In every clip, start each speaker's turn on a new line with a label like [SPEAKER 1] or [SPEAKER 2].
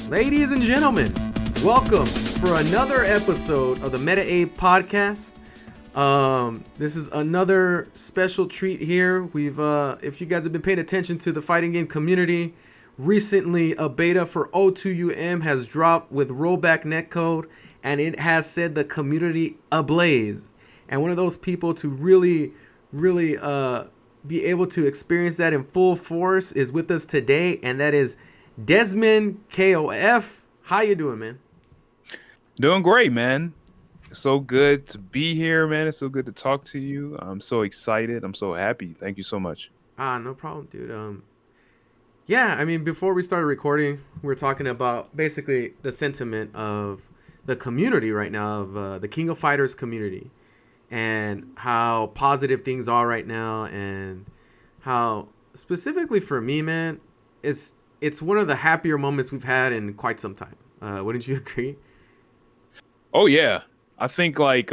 [SPEAKER 1] Ladies and gentlemen, welcome for another episode of the Meta Abe podcast. This is another special treat here. If you guys have been paying attention to the fighting game community, recently a beta for O2UM has dropped with rollback netcode, and it has set the community ablaze. And one of those people to really be able to experience that in full force is with us today, and that is Desmond KOF. How you doing, man?
[SPEAKER 2] Doing great, man. It's so good to be here, man. It's so good to talk to you. I'm so excited. I'm so happy. Thank you so much.
[SPEAKER 1] No problem, dude. Yeah, I mean, before we started recording, we were talking about basically the sentiment of the community right now, of the King of Fighters community, and how positive things are right now, and how specifically for me, man, it's one of the happier moments we've had in quite some time. Wouldn't you agree?
[SPEAKER 2] Oh yeah, I think like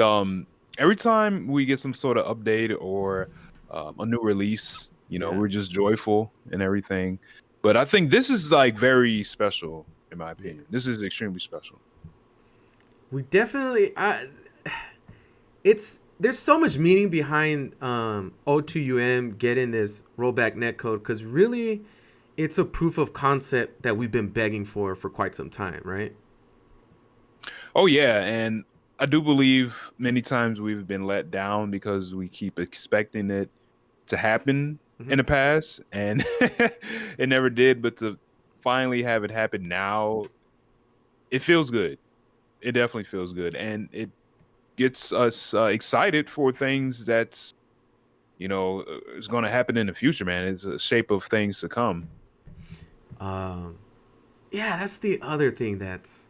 [SPEAKER 2] every time we get some sort of update or a new release, we're just joyful and everything. But I think this is like very special in my opinion. Yeah. This is extremely special.
[SPEAKER 1] We definitely there's so much meaning behind O2UM getting this rollback netcode, because really it's a proof of concept that we've been begging for quite some time, right?
[SPEAKER 2] Oh yeah, and I do believe many times we've been let down because we keep expecting it to happen in the past, and it never did. But to finally have it happen now, it feels good. It definitely feels good, and it gets us excited for things that's is going to happen in the future, man. It's a shape of things to come.
[SPEAKER 1] Yeah, that's the other thing that's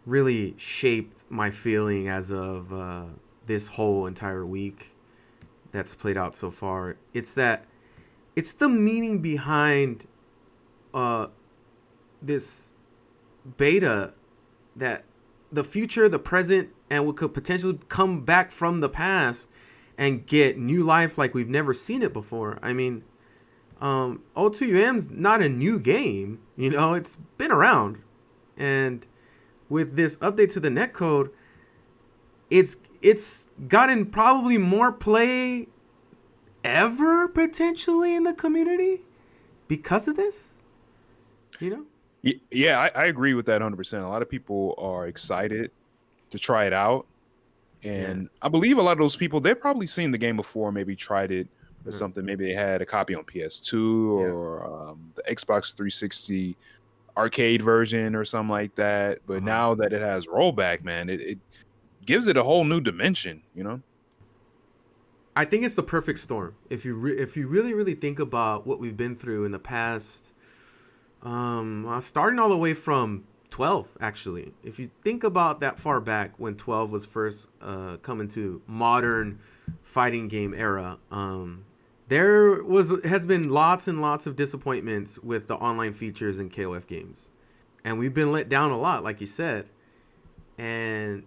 [SPEAKER 1] really shaped my feeling as of this whole entire week that's played out so far. It's the meaning behind this beta, that the future, the present, and we could potentially come back from the past and get new life like we've never seen it before. I mean, O2UM's not a new game, it's been around, and with this update to the netcode, it's gotten probably more play ever potentially in the community because of this.
[SPEAKER 2] Yeah, I agree with that 100%. A lot of people are excited to try it out, and I believe a lot of those people, they've probably seen the game before, maybe tried it or something. Maybe they had a copy on PS2 or the Xbox 360 arcade version or something like that. But now that it has rollback, man, it gives it a whole new dimension.
[SPEAKER 1] I think it's the perfect storm. If you really think about what we've been through in the past, starting all the way from 12, actually. If you think about that far back when 12 was first coming to modern fighting game era, there has been lots and lots of disappointments with the online features in KOF games. And we've been let down a lot, like you said. And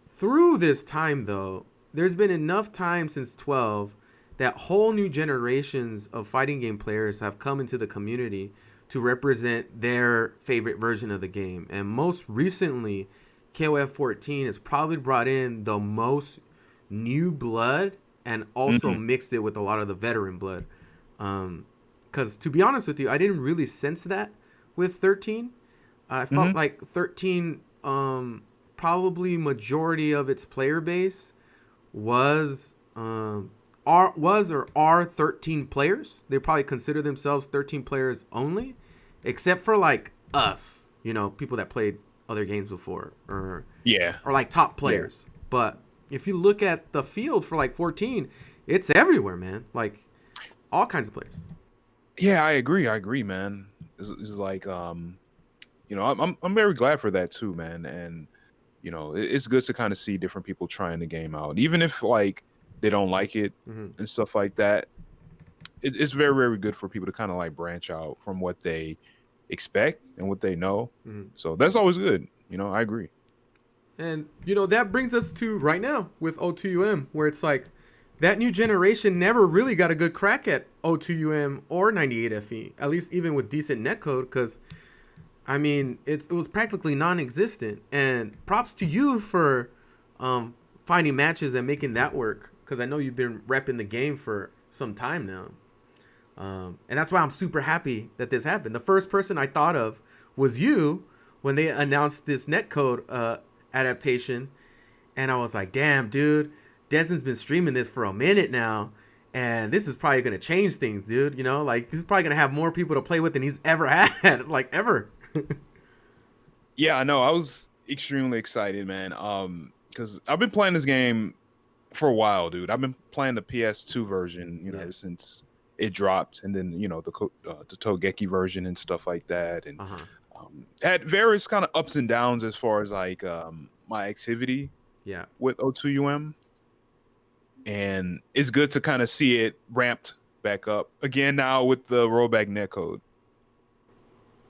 [SPEAKER 1] through this time, though, there's been enough time since 12 that whole new generations of fighting game players have come into the community to represent their favorite version of the game. And most recently, KOF 14 has probably brought in the most new blood and also mixed it with a lot of the veteran blood. Because to be honest with you, I didn't really sense that with 13. I felt like 13, probably majority of its player base was are 13 players. They probably consider themselves 13 players only, except for like us, people that played other games before, or like top players. Yeah. But if you look at the field for like 14, it's everywhere, man. Like all kinds of players.
[SPEAKER 2] Yeah, I agree, man. It's like I'm very glad for that too, man. And it's good to kind of see different people trying the game out, even if like they don't like it and stuff like that. It's very, very good for people to kind of like branch out from what they expect and what they know. So that's always good. I agree.
[SPEAKER 1] And that brings us to right now with O2UM, where it's like that new generation never really got a good crack at O2UM or 98FE, at least even with decent netcode, because I mean, it was practically non-existent. And props to you for um, finding matches and making that work. Because I know you've been repping the game for some time now. And that's why I'm super happy that this happened. The first person I thought of was you when they announced this netcode adaptation. And I was like, damn, dude, Desmond's been streaming this for a minute now. And this is probably going to change things, dude. You know, like, he's probably going to have more people to play with than he's ever had. Like, ever.
[SPEAKER 2] Yeah, I know. I was extremely excited, man. Because I've been playing this game for a while, dude. I've been playing the PS2 version,
[SPEAKER 1] Yeah.
[SPEAKER 2] ever since it dropped, and then the Togeki version and stuff like that, and
[SPEAKER 1] Uh huh.
[SPEAKER 2] had various kind of ups and downs as far as like my activity
[SPEAKER 1] Yeah.
[SPEAKER 2] with O2UM, and it's good to kind of see it ramped back up again now with the rollback netcode.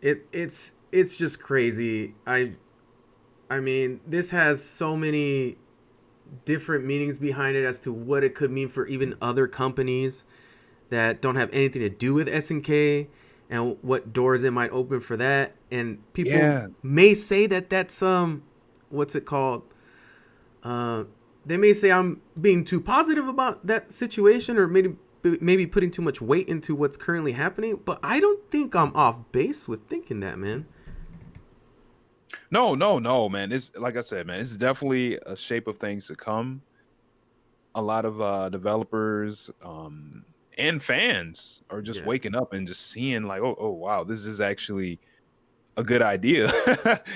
[SPEAKER 1] It's just crazy. I mean, this has so many different meanings behind it as to what it could mean for even other companies that don't have anything to do with SNK and what doors it might open for that. And people
[SPEAKER 2] Yeah,
[SPEAKER 1] may say that that's what's it called? Uh, they may say I'm being too positive about that situation, or maybe putting too much weight into what's currently happening. But I don't think I'm off base with thinking that, man.
[SPEAKER 2] no, man. It's like I said, man. It's definitely a shape of things to come. A lot of developers and fans are just
[SPEAKER 1] Yeah.
[SPEAKER 2] waking up and just seeing like, oh wow, this is actually a good idea.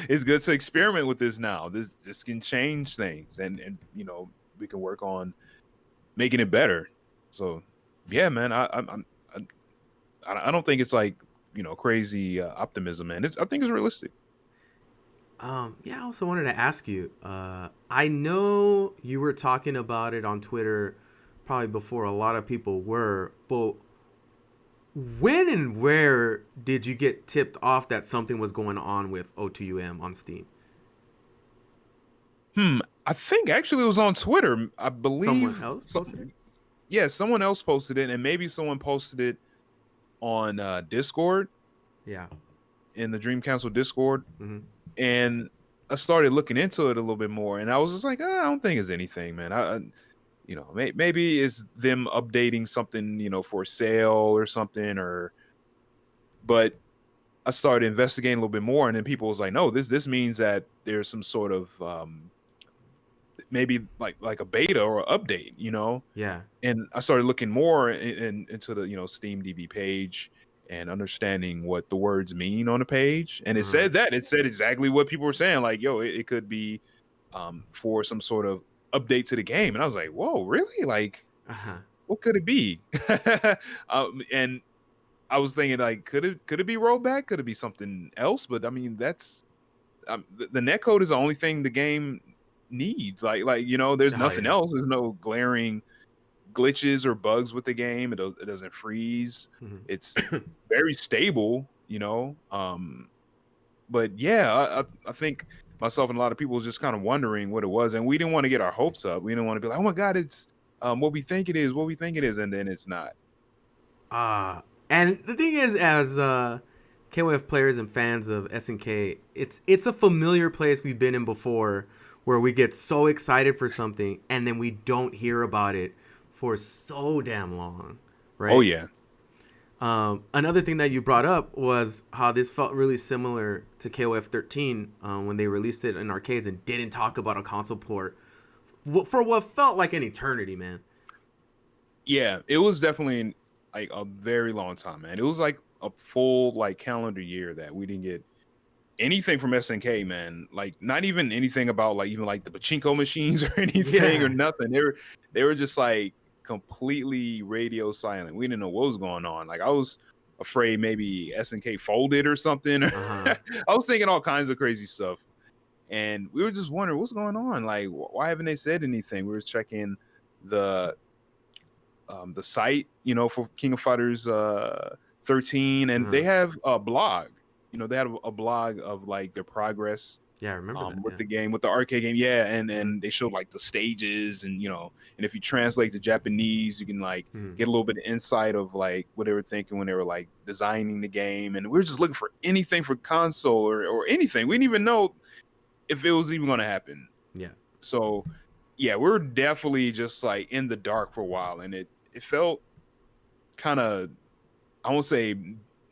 [SPEAKER 2] It's good to experiment with this now. This can change things, and we can work on making it better. So yeah, man, I don't think it's like crazy optimism, man. I think it's realistic.
[SPEAKER 1] Yeah, I also wanted to ask you. I know you were talking about it on Twitter probably before a lot of people were, but when and where did you get tipped off that something was going on with O2UM on Steam?
[SPEAKER 2] I think actually it was on Twitter. I
[SPEAKER 1] Someone
[SPEAKER 2] believe
[SPEAKER 1] else posted it?
[SPEAKER 2] some, yeah, someone else posted it, and maybe someone posted it on Discord,
[SPEAKER 1] Yeah.
[SPEAKER 2] in the Dream Council Discord,
[SPEAKER 1] Mm-hmm.
[SPEAKER 2] and I started looking into it a little bit more, and I was just like, I don't think it's anything, man. Maybe it's them updating something, for sale or something, but I started investigating a little bit more, and then people was like, no, this means that there's some sort of maybe like a beta or update,
[SPEAKER 1] Yeah.
[SPEAKER 2] and I started looking more into the Steam DB page and understanding what the words mean on the page, and
[SPEAKER 1] Uh-huh.
[SPEAKER 2] it said exactly what people were saying, like, yo, it could be for some sort of update to the game, and I was like, whoa, really? Like,
[SPEAKER 1] Uh-huh.
[SPEAKER 2] what could it be? And I was thinking, like, could it be rollback? Could it be something else? But I mean, that's the netcode is the only thing the game needs. There's
[SPEAKER 1] Oh
[SPEAKER 2] nothing
[SPEAKER 1] yeah.
[SPEAKER 2] else. There's no glaring glitches or bugs with the game. It doesn't freeze. It's
[SPEAKER 1] Mm-hmm.
[SPEAKER 2] very stable, but yeah, I think myself and a lot of people was just kind of wondering what it was, and we didn't want to get our hopes up. We didn't want to be like, oh my god, it's what we think it is, and then it's not.
[SPEAKER 1] And the thing is, as KOF players and fans of SNK, it's a familiar place we've been in before, where we get so excited for something and then we don't hear about it for so damn long,
[SPEAKER 2] Oh
[SPEAKER 1] right?
[SPEAKER 2] yeah,
[SPEAKER 1] Another thing that you brought up was how this felt really similar to KOF 13 when they released it in arcades and didn't talk about a console port for what felt like an eternity, man.
[SPEAKER 2] yeah. It was definitely like a very long time, man. It was like a full like calendar year that we didn't get anything from SNK, man. Like not even anything about like even like the pachinko machines or anything or
[SPEAKER 1] Yeah.
[SPEAKER 2] nothing. They were just like completely radio silent. We didn't know what was going on. Like I was afraid maybe SNK folded or something.
[SPEAKER 1] Uh huh.
[SPEAKER 2] I was thinking all kinds of crazy stuff. And we were just wondering what's going on. Like why haven't they said anything? We were checking the the site, for King of Fighters 13,
[SPEAKER 1] Uh
[SPEAKER 2] and
[SPEAKER 1] huh.
[SPEAKER 2] they have a blog. They had a blog of like their progress
[SPEAKER 1] Yeah, I remember that.
[SPEAKER 2] with
[SPEAKER 1] Yeah.
[SPEAKER 2] the game, with the arcade game. Yeah, and
[SPEAKER 1] Mm-hmm.
[SPEAKER 2] they showed like the stages, and and if you translate to Japanese, you can like
[SPEAKER 1] Mm-hmm.
[SPEAKER 2] get a little bit of insight of like what they were thinking when they were like designing the game. And we were just looking for anything for console or anything. We didn't even know if it was even going to happen.
[SPEAKER 1] Yeah.
[SPEAKER 2] So yeah, we were definitely just like in the dark for a while, and it felt kind of, I won't say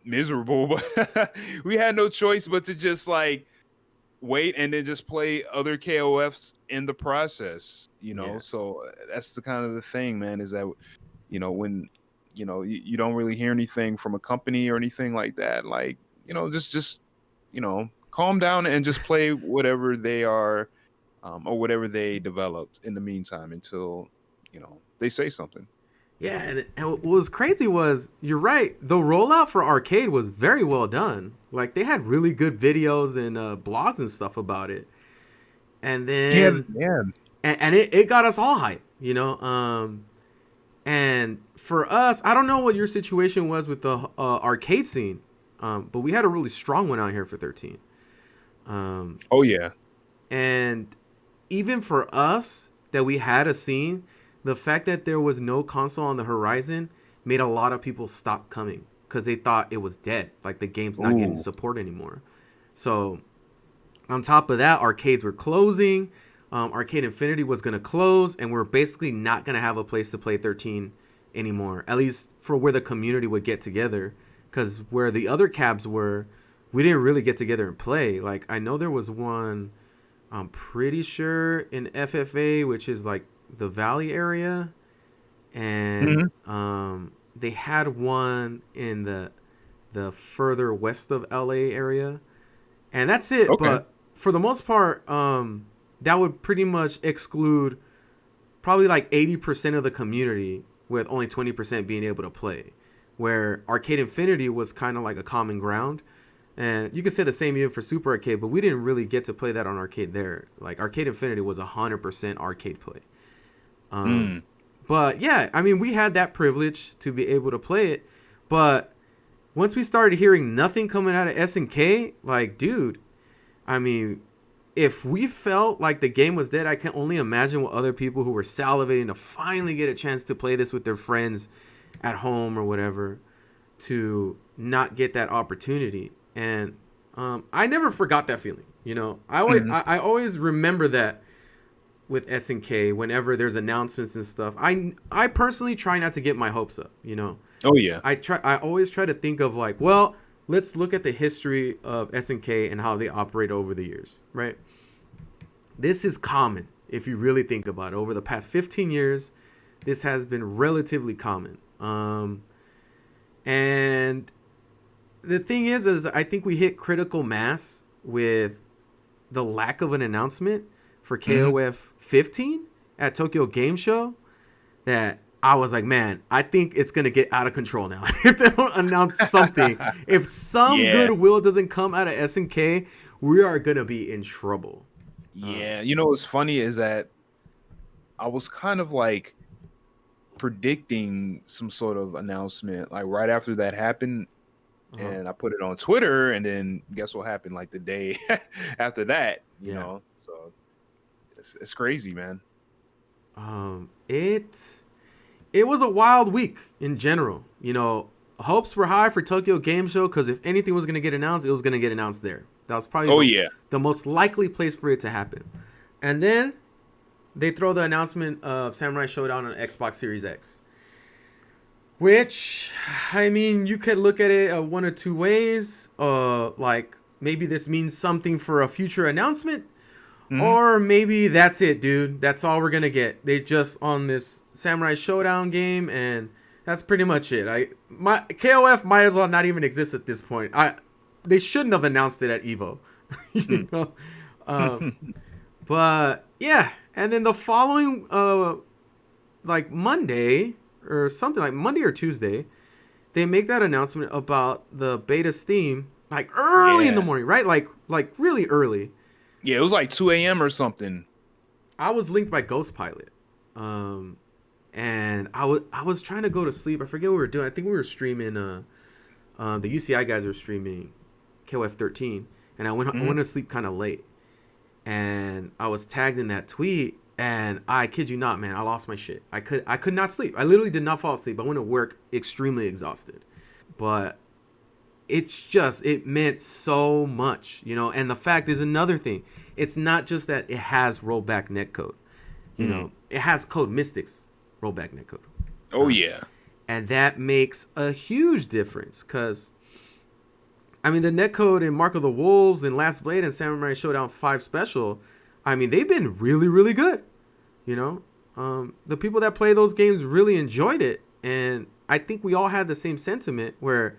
[SPEAKER 2] miserable, but we had no choice but to just like wait and then just play other KOFs in the process,
[SPEAKER 1] Yeah.
[SPEAKER 2] So that's the kind of the thing, man, is that when you don't really hear anything from a company or anything like that, like just calm down and just play whatever they are, or whatever they developed in the meantime until they say something.
[SPEAKER 1] Yeah, and what was crazy was, you're right, the rollout for arcade was very well done. Like, they had really good videos and blogs and stuff about it. And
[SPEAKER 2] Yeah,
[SPEAKER 1] then
[SPEAKER 2] yeah.
[SPEAKER 1] and it got us all hyped, and for us, I don't know what your situation was with the arcade scene, but we had a really strong one out here for 13.
[SPEAKER 2] Oh yeah.
[SPEAKER 1] And even for us that we had a scene, the fact that there was no console on the horizon made a lot of people stop coming because they thought it was dead, like the game's not getting
[SPEAKER 2] Ooh.
[SPEAKER 1] support anymore. So on top of that, arcades were closing. Arcade Infinity was going to close, and we're basically not going to have a place to play 13 anymore, at least for where the community would get together. Because where the other cabs were, we didn't really get together and play. Like, I know there was one, I'm pretty sure, in FFA, which is like the Valley area, and
[SPEAKER 2] Mhm.
[SPEAKER 1] they had one in the further west of LA area, and that's it.
[SPEAKER 2] Okay.
[SPEAKER 1] But for the most part, that would pretty much exclude probably like 80% of the community, with only 20% being able to play. Where Arcade Infinity was kind of like a common ground. And you could say the same even for Super Arcade, but we didn't really get to play that on arcade there. Like, Arcade Infinity was 100% arcade play. Um,
[SPEAKER 2] Mm.
[SPEAKER 1] but yeah, I mean, we had that privilege to be able to play it. But once we started hearing nothing coming out of SNK, like, dude, I mean, if we felt like the game was dead, I can only imagine what other people who were salivating to finally get a chance to play this with their friends at home or whatever, to not get that opportunity. And I never forgot that feeling.
[SPEAKER 2] Mhm.
[SPEAKER 1] I always remember that with SNK whenever there's announcements and stuff. I personally try not to get my hopes up.
[SPEAKER 2] Oh yeah.
[SPEAKER 1] I always try to think of like, well, let's look at the history of SNK and how they operate over the years, right? This is common if you really think about it. Over the past 15 years, this has been relatively common. And the thing is I think we hit critical mass with the lack of an announcement for
[SPEAKER 2] Mhm.
[SPEAKER 1] KOF 15 at Tokyo Game Show, that I was like, man, I think it's going to get out of control now. If they don't announce something, if some
[SPEAKER 2] Yeah.
[SPEAKER 1] goodwill doesn't come out of SNK, we are going to be in trouble. Um,
[SPEAKER 2] Yeah. What's funny is that I was kind of like predicting some sort of announcement like right after that happened,
[SPEAKER 1] uh-huh.
[SPEAKER 2] and I put it on Twitter, and then guess what happened like the day after that,
[SPEAKER 1] Yeah.
[SPEAKER 2] So it's crazy, man.
[SPEAKER 1] It was a wild week in general. Hopes were high for Tokyo Game Show because if anything was going to get announced, it was going to get announced there. That was probably
[SPEAKER 2] Oh yeah.
[SPEAKER 1] the most likely place for it to happen. And then they throw the announcement of Samurai Showdown on Xbox Series X, which, I mean, you could look at it one or two ways. Like, maybe this means something for a future announcement,
[SPEAKER 2] Mhm.
[SPEAKER 1] or maybe that's it, dude. That's all we're gonna get. They just on this Samurai Showdown game, and that's pretty much it. My KOF might as well not even exist at this point. They shouldn't have announced it at Evo. you
[SPEAKER 2] Hmm.
[SPEAKER 1] know? Um, but yeah, and then the following like Monday or something, like Monday or Tuesday, they make that announcement about the beta Steam, like early in the
[SPEAKER 2] Yeah.
[SPEAKER 1] morning, right? Like really early.
[SPEAKER 2] Yeah, it was like 2 a.m. or something.
[SPEAKER 1] I was linked by Ghost Pilot, um, and I was trying to go to sleep. I forget what we were doing. I think we were streaming. The UCI guys were streaming KOF 13, and I went
[SPEAKER 2] Mhm.
[SPEAKER 1] to sleep kind of late. and I was tagged in that tweet, and I kid you not, man, I lost my shit. I could not sleep. I literally did not fall asleep. I went to work extremely exhausted. But it meant so much, you know. And the fact is another thing. It's not just that it has rollback netcode. You know, it has Code Mystics rollback netcode.
[SPEAKER 2] Oh yeah.
[SPEAKER 1] And that makes a huge difference because I mean, the netcode in Mark of the Wolves and Last Blade and Samurai Showdown 5 Special, I mean, they've been really, really good. You know, the people that play those games really enjoyed it. And I think we all had the same sentiment where,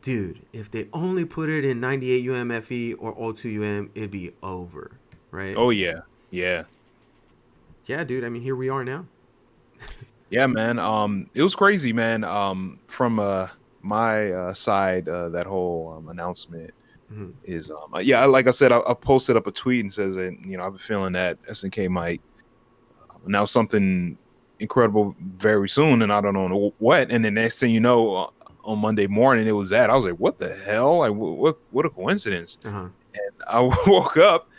[SPEAKER 1] dude, if they only put it in 98 UMFE or O2 UM, it'd be over, right?
[SPEAKER 2] Oh yeah. Yeah.
[SPEAKER 1] Yeah, dude. I mean, here we are now.
[SPEAKER 2] Yeah, man. It was crazy, man. From my side, that whole announcement
[SPEAKER 1] Mm-hmm.
[SPEAKER 2] is yeah, like I said, I posted up a tweet and says that, you know, I've been feeling that SNK might announce something incredible very soon, and I don't know what. And the next thing you know, on Monday morning, it was that. I was like, what the hell? Like, what a coincidence.
[SPEAKER 1] Uh-huh.
[SPEAKER 2] And I woke up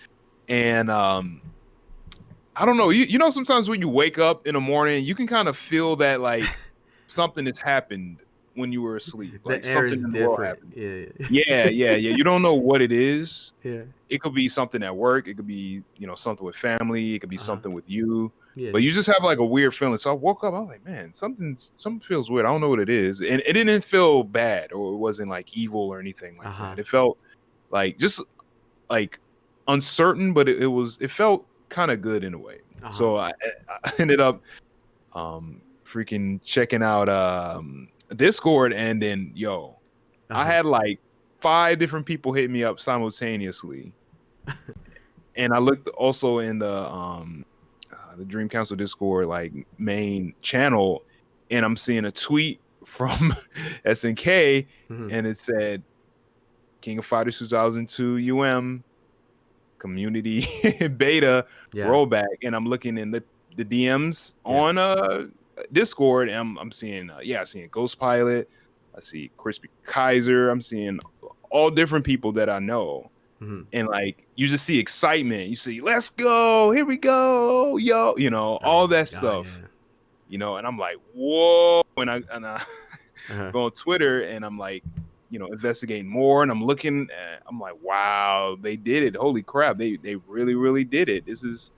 [SPEAKER 2] and I don't know. You know, sometimes when you wake up in the morning, you can kind of feel that like something has happened when you were asleep.
[SPEAKER 1] The
[SPEAKER 2] Like
[SPEAKER 1] air
[SPEAKER 2] something
[SPEAKER 1] is
[SPEAKER 2] in the world
[SPEAKER 1] different.
[SPEAKER 2] happened.
[SPEAKER 1] Yeah.
[SPEAKER 2] Yeah, yeah, yeah. You don't know what it is.
[SPEAKER 1] Yeah.
[SPEAKER 2] It could be something at work. It could be, you know, something with family. It could be
[SPEAKER 1] Uh-huh.
[SPEAKER 2] something with you.
[SPEAKER 1] Yeah.
[SPEAKER 2] But you just have like a weird feeling. So I woke up. I was like, man, something feels weird. I don't know what it is. And it didn't feel bad, or it wasn't like evil or anything like
[SPEAKER 1] Uh-huh.
[SPEAKER 2] that. It felt like just like uncertain, but it felt kind of good in a way.
[SPEAKER 1] Uh-huh.
[SPEAKER 2] So I ended up freaking checking out Discord, and then I
[SPEAKER 1] Uh-huh.
[SPEAKER 2] had like 5 different people hit me up simultaneously. And I looked also in the Dream Council Discord like main channel, and I'm seeing a tweet from SNK,
[SPEAKER 1] Mm-hmm.
[SPEAKER 2] and it said King of Fighters 2002 UM community beta
[SPEAKER 1] Yeah.
[SPEAKER 2] rollback, and I'm looking in the DMs
[SPEAKER 1] Yeah.
[SPEAKER 2] on Discord, and I'm seeing I'm seeing Ghost Pilot, I see Crispy Kaiser, I'm seeing all different people that I know.
[SPEAKER 1] Mm-hmm.
[SPEAKER 2] And like you just see excitement, you see let's go, here we go, yo, you know,
[SPEAKER 1] Oh
[SPEAKER 2] all
[SPEAKER 1] my
[SPEAKER 2] that
[SPEAKER 1] god,
[SPEAKER 2] stuff,
[SPEAKER 1] yeah.
[SPEAKER 2] you know. And I'm like, whoa. And I
[SPEAKER 1] Uh-huh.
[SPEAKER 2] go on Twitter, and I'm like, you know, investigating more, and I'm looking I'm like, wow, they did it. Holy crap, they really, really did it. This is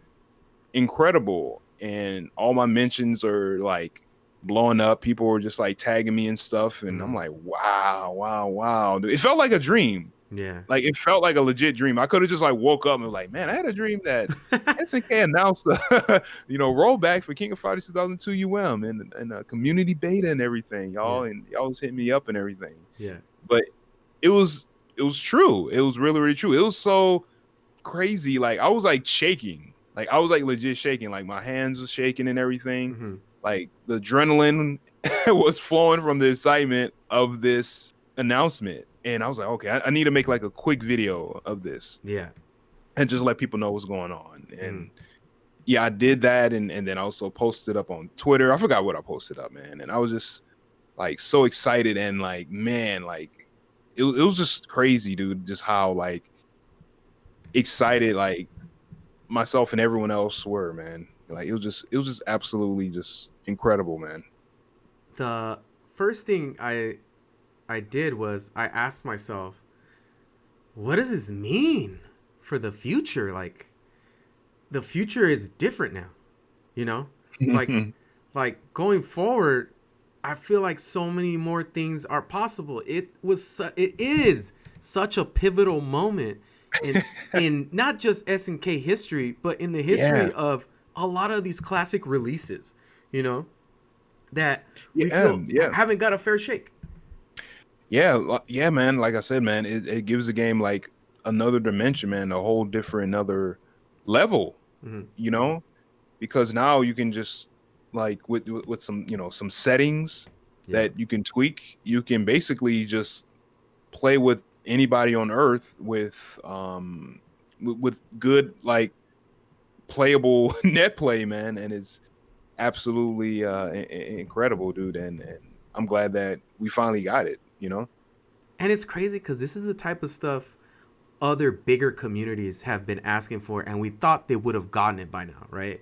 [SPEAKER 2] incredible. And all my mentions are like blowing up. People were just like tagging me and stuff, and I'm
[SPEAKER 1] Mm-hmm.
[SPEAKER 2] like, wow, wow, wow. It felt like a dream.
[SPEAKER 1] Yeah.
[SPEAKER 2] Like it felt like a legit dream. I could have just like woke up and was like, man, I had a dream that SNK announced the rollback for King of Fighters 2002 and a community beta and everything,
[SPEAKER 1] Yeah.
[SPEAKER 2] y'all. And y'all was hitting me up and everything.
[SPEAKER 1] Yeah.
[SPEAKER 2] But it was true. It was really, really true. It was so crazy. Like I was like shaking. Like I was like legit shaking. Like my hands was shaking and everything.
[SPEAKER 1] Mm-hmm.
[SPEAKER 2] Like the adrenaline was flowing from the excitement of this announcement. And I was like, okay, I need to make like a quick video of this
[SPEAKER 1] Yeah.
[SPEAKER 2] and just let people know what's going on.
[SPEAKER 1] Mm-hmm.
[SPEAKER 2] And yeah, I did that, and then I also posted up on Twitter. I forgot what I posted up, man. And I was just like so excited, and like, man, like it was just crazy, dude. Just how like excited like myself and everyone else were, man. Like it was just absolutely just incredible, man.
[SPEAKER 1] The first thing I did was I asked myself, what does this mean for the future? Like the future is different now, you know? Like like going forward, I feel like so many more things are possible. It is such a pivotal moment in not just SNK history, but in the
[SPEAKER 2] Yeah,
[SPEAKER 1] history of a lot of these classic releases, you know, that we
[SPEAKER 2] yeah,
[SPEAKER 1] feel
[SPEAKER 2] yeah.
[SPEAKER 1] haven't got a fair shake.
[SPEAKER 2] Yeah, man. Like I said, man, it gives the game like another dimension, man, a whole different another level,
[SPEAKER 1] Mm-hmm.
[SPEAKER 2] you know? Because now you can just like with some, you know, some settings
[SPEAKER 1] Yeah.
[SPEAKER 2] that you can tweak, you can basically just play with anybody on earth with good like playable net play, man, and it's absolutely incredible, dude. And I'm glad that we finally got it, you know?
[SPEAKER 1] And it's crazy because this is the type of stuff other bigger communities have been asking for, and we thought they would have gotten it by now, right?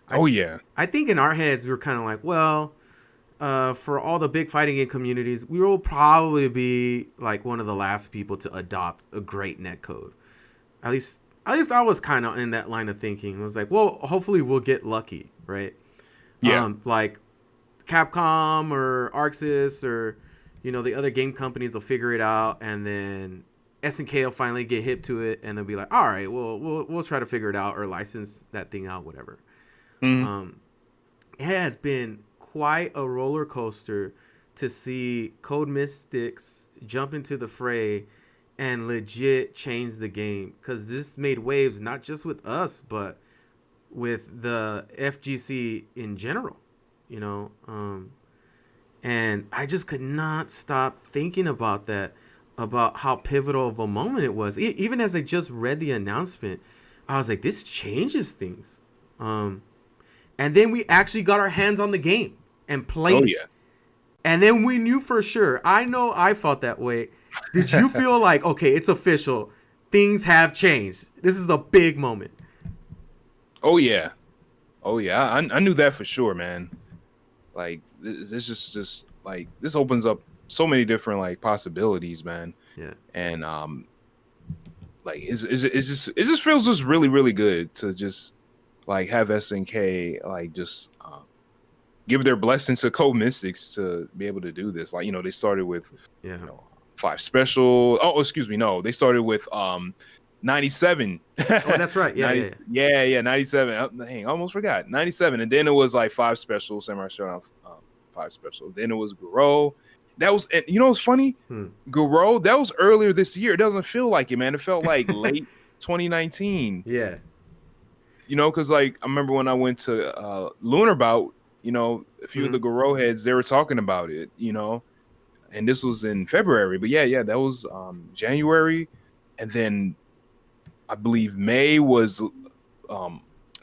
[SPEAKER 1] I
[SPEAKER 2] Oh yeah.
[SPEAKER 1] I think in our heads we were kind of like, well, for all the big fighting game communities, we will probably be like one of the last people to adopt a great netcode. At least, at least I was kind of in that line of thinking. I was like, well, hopefully we'll get lucky, right?
[SPEAKER 2] Yeah.
[SPEAKER 1] Like Capcom or Arxis or the other game companies will figure it out, and then SNK will finally get hip to it, and they'll be like, all right, well, we'll try to figure it out or license that thing out, whatever.
[SPEAKER 2] Mm-hmm.
[SPEAKER 1] It has been quite a roller coaster to see Code Mystics jump into the fray and legit change the game, because this made waves not just with us but with the FGC in general, you know. And I just could not stop thinking about that, about how pivotal of a moment it was. Even as I just read the announcement, I was like, this changes things. And then we actually got our hands on the game and
[SPEAKER 2] Oh
[SPEAKER 1] played it.
[SPEAKER 2] yeah.
[SPEAKER 1] And then we knew for sure. I know I felt that way. Did you feel like, okay, it's official, things have changed, this is a big moment?
[SPEAKER 2] Oh yeah. Oh yeah. I knew that for sure, man. Like this just like this opens up so many different like possibilities, man.
[SPEAKER 1] Yeah.
[SPEAKER 2] And like it just feels just really really good to just like have SNK like just give their blessings to Code Mystics to be able to do this. Like, they started with
[SPEAKER 1] Yeah.
[SPEAKER 2] 5 special. Oh, excuse me, no, they started with 97.
[SPEAKER 1] Oh, that's right. Yeah,
[SPEAKER 2] 90, yeah, 97. Oh, dang, I almost forgot. 97. And then it was like 5 special, Samurai Shodown 5 special. Then it was Garo. That was, and what's funny? Garo, that was earlier this year. It doesn't feel like it, man. It felt like late 2019.
[SPEAKER 1] Yeah.
[SPEAKER 2] Because like I remember when I went to Lunar Bout, a few of the Garo heads, they were talking about it, and this was in February. But yeah, that was January, and then I believe May was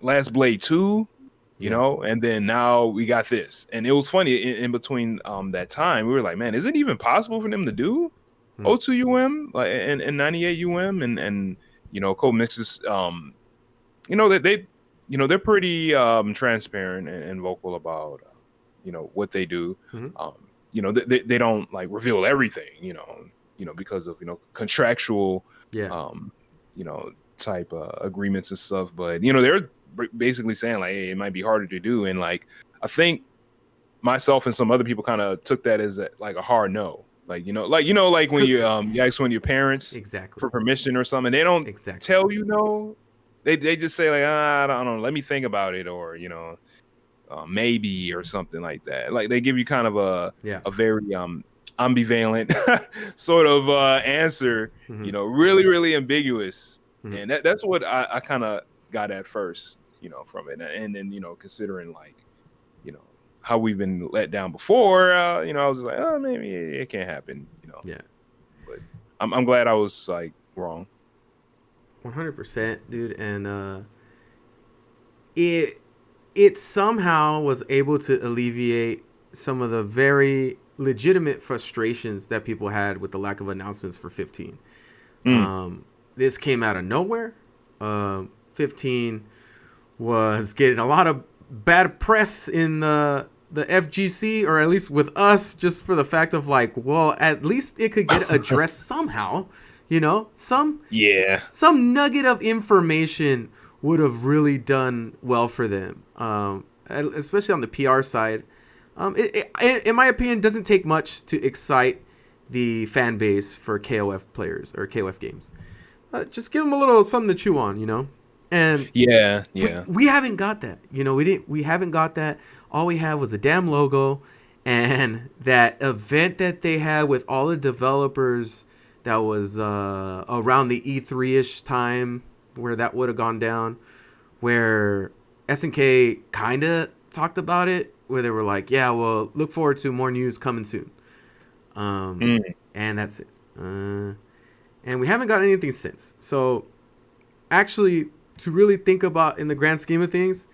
[SPEAKER 2] Last Blade 2, and then now we got this. And it was funny in between that time, we were like, man, is it even possible for them to do O2 like and 98 and Code Mixes they're pretty transparent and vocal about what they do. They don't like reveal everything, because of contractual type agreements and stuff. But they're basically saying like, hey, it might be harder to do, and like I think myself and some other people kind of took that as like a hard no. Like like when you ask one of your parents
[SPEAKER 1] Exactly.
[SPEAKER 2] for permission or something, they don't tell you no. They just say like, I don't know, let me think about it, or maybe, or something like that. Like they give you kind of a very ambivalent sort of answer, really really ambiguous, and that's what I kind of got at first, from it, and then considering like how we've been let down before, I was like, oh, maybe it can't happen,
[SPEAKER 1] Yeah.
[SPEAKER 2] But I'm glad I was like wrong.
[SPEAKER 1] 100%, dude. And it somehow was able to alleviate some of the very legitimate frustrations that people had with the lack of announcements for 15. This came out of nowhere. 15 was getting a lot of bad press in the FGC, or at least with us, just for the fact of like, well, at least it could get addressed somehow. Some nugget of information would have really done well for them, especially on the PR side. It, in my opinion, doesn't take much to excite the fan base for KOF players or KOF games. Just give them a little something to chew on, And we haven't got that. We haven't got that. All we had was a damn logo and that event that they had with all the developers. That was around the E3-ish time where that would have gone down, where SNK kind of talked about it, where they were like, yeah, well, look forward to more news coming soon. And that's it. And we haven't got anything since. So actually, to really think about in the grand scheme of things,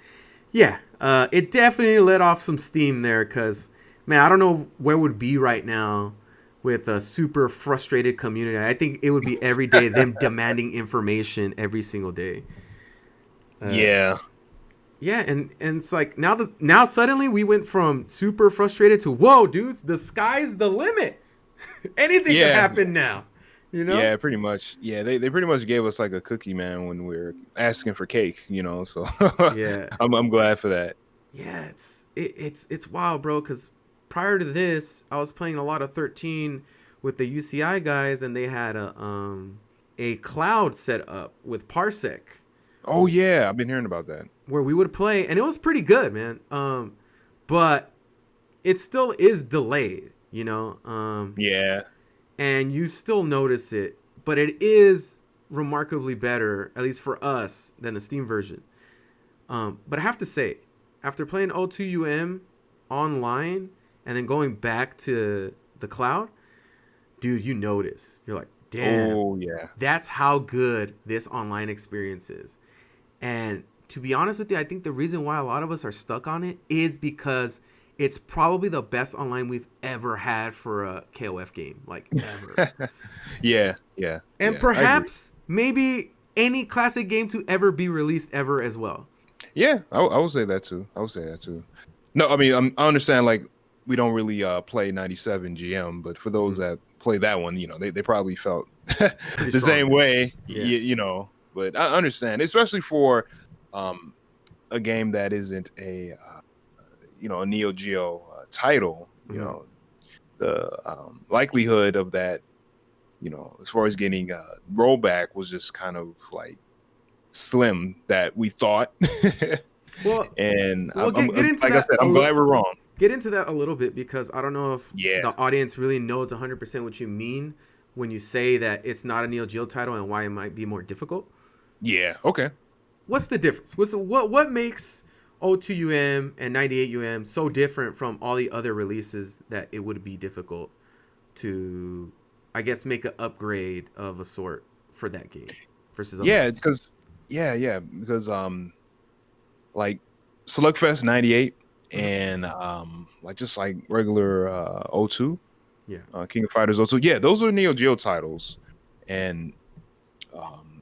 [SPEAKER 1] it definitely let off some steam there, because, man, I don't know where we'd be right now with a super frustrated community. I think it would be every day them demanding information every single day.
[SPEAKER 2] Yeah.
[SPEAKER 1] Yeah, and it's like now suddenly we went from super frustrated to whoa, dudes, the sky's the limit. Anything could
[SPEAKER 2] Yeah.
[SPEAKER 1] happen now. You know?
[SPEAKER 2] Yeah, pretty much. Yeah, they pretty much gave us like a cookie, man, when we were asking for cake, so
[SPEAKER 1] Yeah.
[SPEAKER 2] I'm glad for that.
[SPEAKER 1] Yeah, it's wild, bro. Because prior to this, I was playing a lot of 13 with the UCI guys, and they had a cloud set up with Parsec,
[SPEAKER 2] Oh yeah, I've been hearing about that.
[SPEAKER 1] where we would play, and it was pretty good, man. But it still is delayed,
[SPEAKER 2] Yeah.
[SPEAKER 1] and you still notice it, but it is remarkably better, at least for us, than the Steam version. But I have to say, after playing O2UM online and then going back to the cloud, dude, you notice. You're like, damn,
[SPEAKER 2] Oh yeah.
[SPEAKER 1] that's how good this online experience is. And to be honest with you, I think the reason why a lot of us are stuck on it is because it's probably the best online we've ever had for a KOF game, like ever.
[SPEAKER 2] Yeah, yeah,
[SPEAKER 1] And
[SPEAKER 2] yeah. I agree.
[SPEAKER 1] perhaps maybe any classic game to ever be released ever as well.
[SPEAKER 2] Yeah, I would say that too. I would say that too. No, I mean I understand like we don't really play 97 GM, but for those
[SPEAKER 1] Mhm.
[SPEAKER 2] that play that one, they probably felt
[SPEAKER 1] Pretty
[SPEAKER 2] the
[SPEAKER 1] strong.
[SPEAKER 2] same way.
[SPEAKER 1] Yeah.
[SPEAKER 2] But I understand, especially for um a game that isn't a Neo Geo title.
[SPEAKER 1] Mhm.
[SPEAKER 2] The likelihood of that, as far as getting rollback was just kind of like slim that we thought.
[SPEAKER 1] Well,
[SPEAKER 2] And
[SPEAKER 1] well, get into
[SPEAKER 2] like I
[SPEAKER 1] that
[SPEAKER 2] said, I'm glad we're wrong.
[SPEAKER 1] get into that a little bit because I don't know if
[SPEAKER 2] Yeah,
[SPEAKER 1] the audience really knows 100% what you mean when you say that it's not a Neo Geo title and why it might be more difficult.
[SPEAKER 2] yeah, okay.
[SPEAKER 1] What's the difference? What makes O2UM and 98UM so different from all the other releases that it would be difficult to, I guess, make an upgrade of a sort for that game versus other
[SPEAKER 2] Yeah,
[SPEAKER 1] ones?
[SPEAKER 2] because like Slugfest 98
[SPEAKER 1] Mhm.
[SPEAKER 2] and like just like regular O2,
[SPEAKER 1] Yeah.
[SPEAKER 2] King of Fighters O2. Yeah, those are Neo Geo titles. And um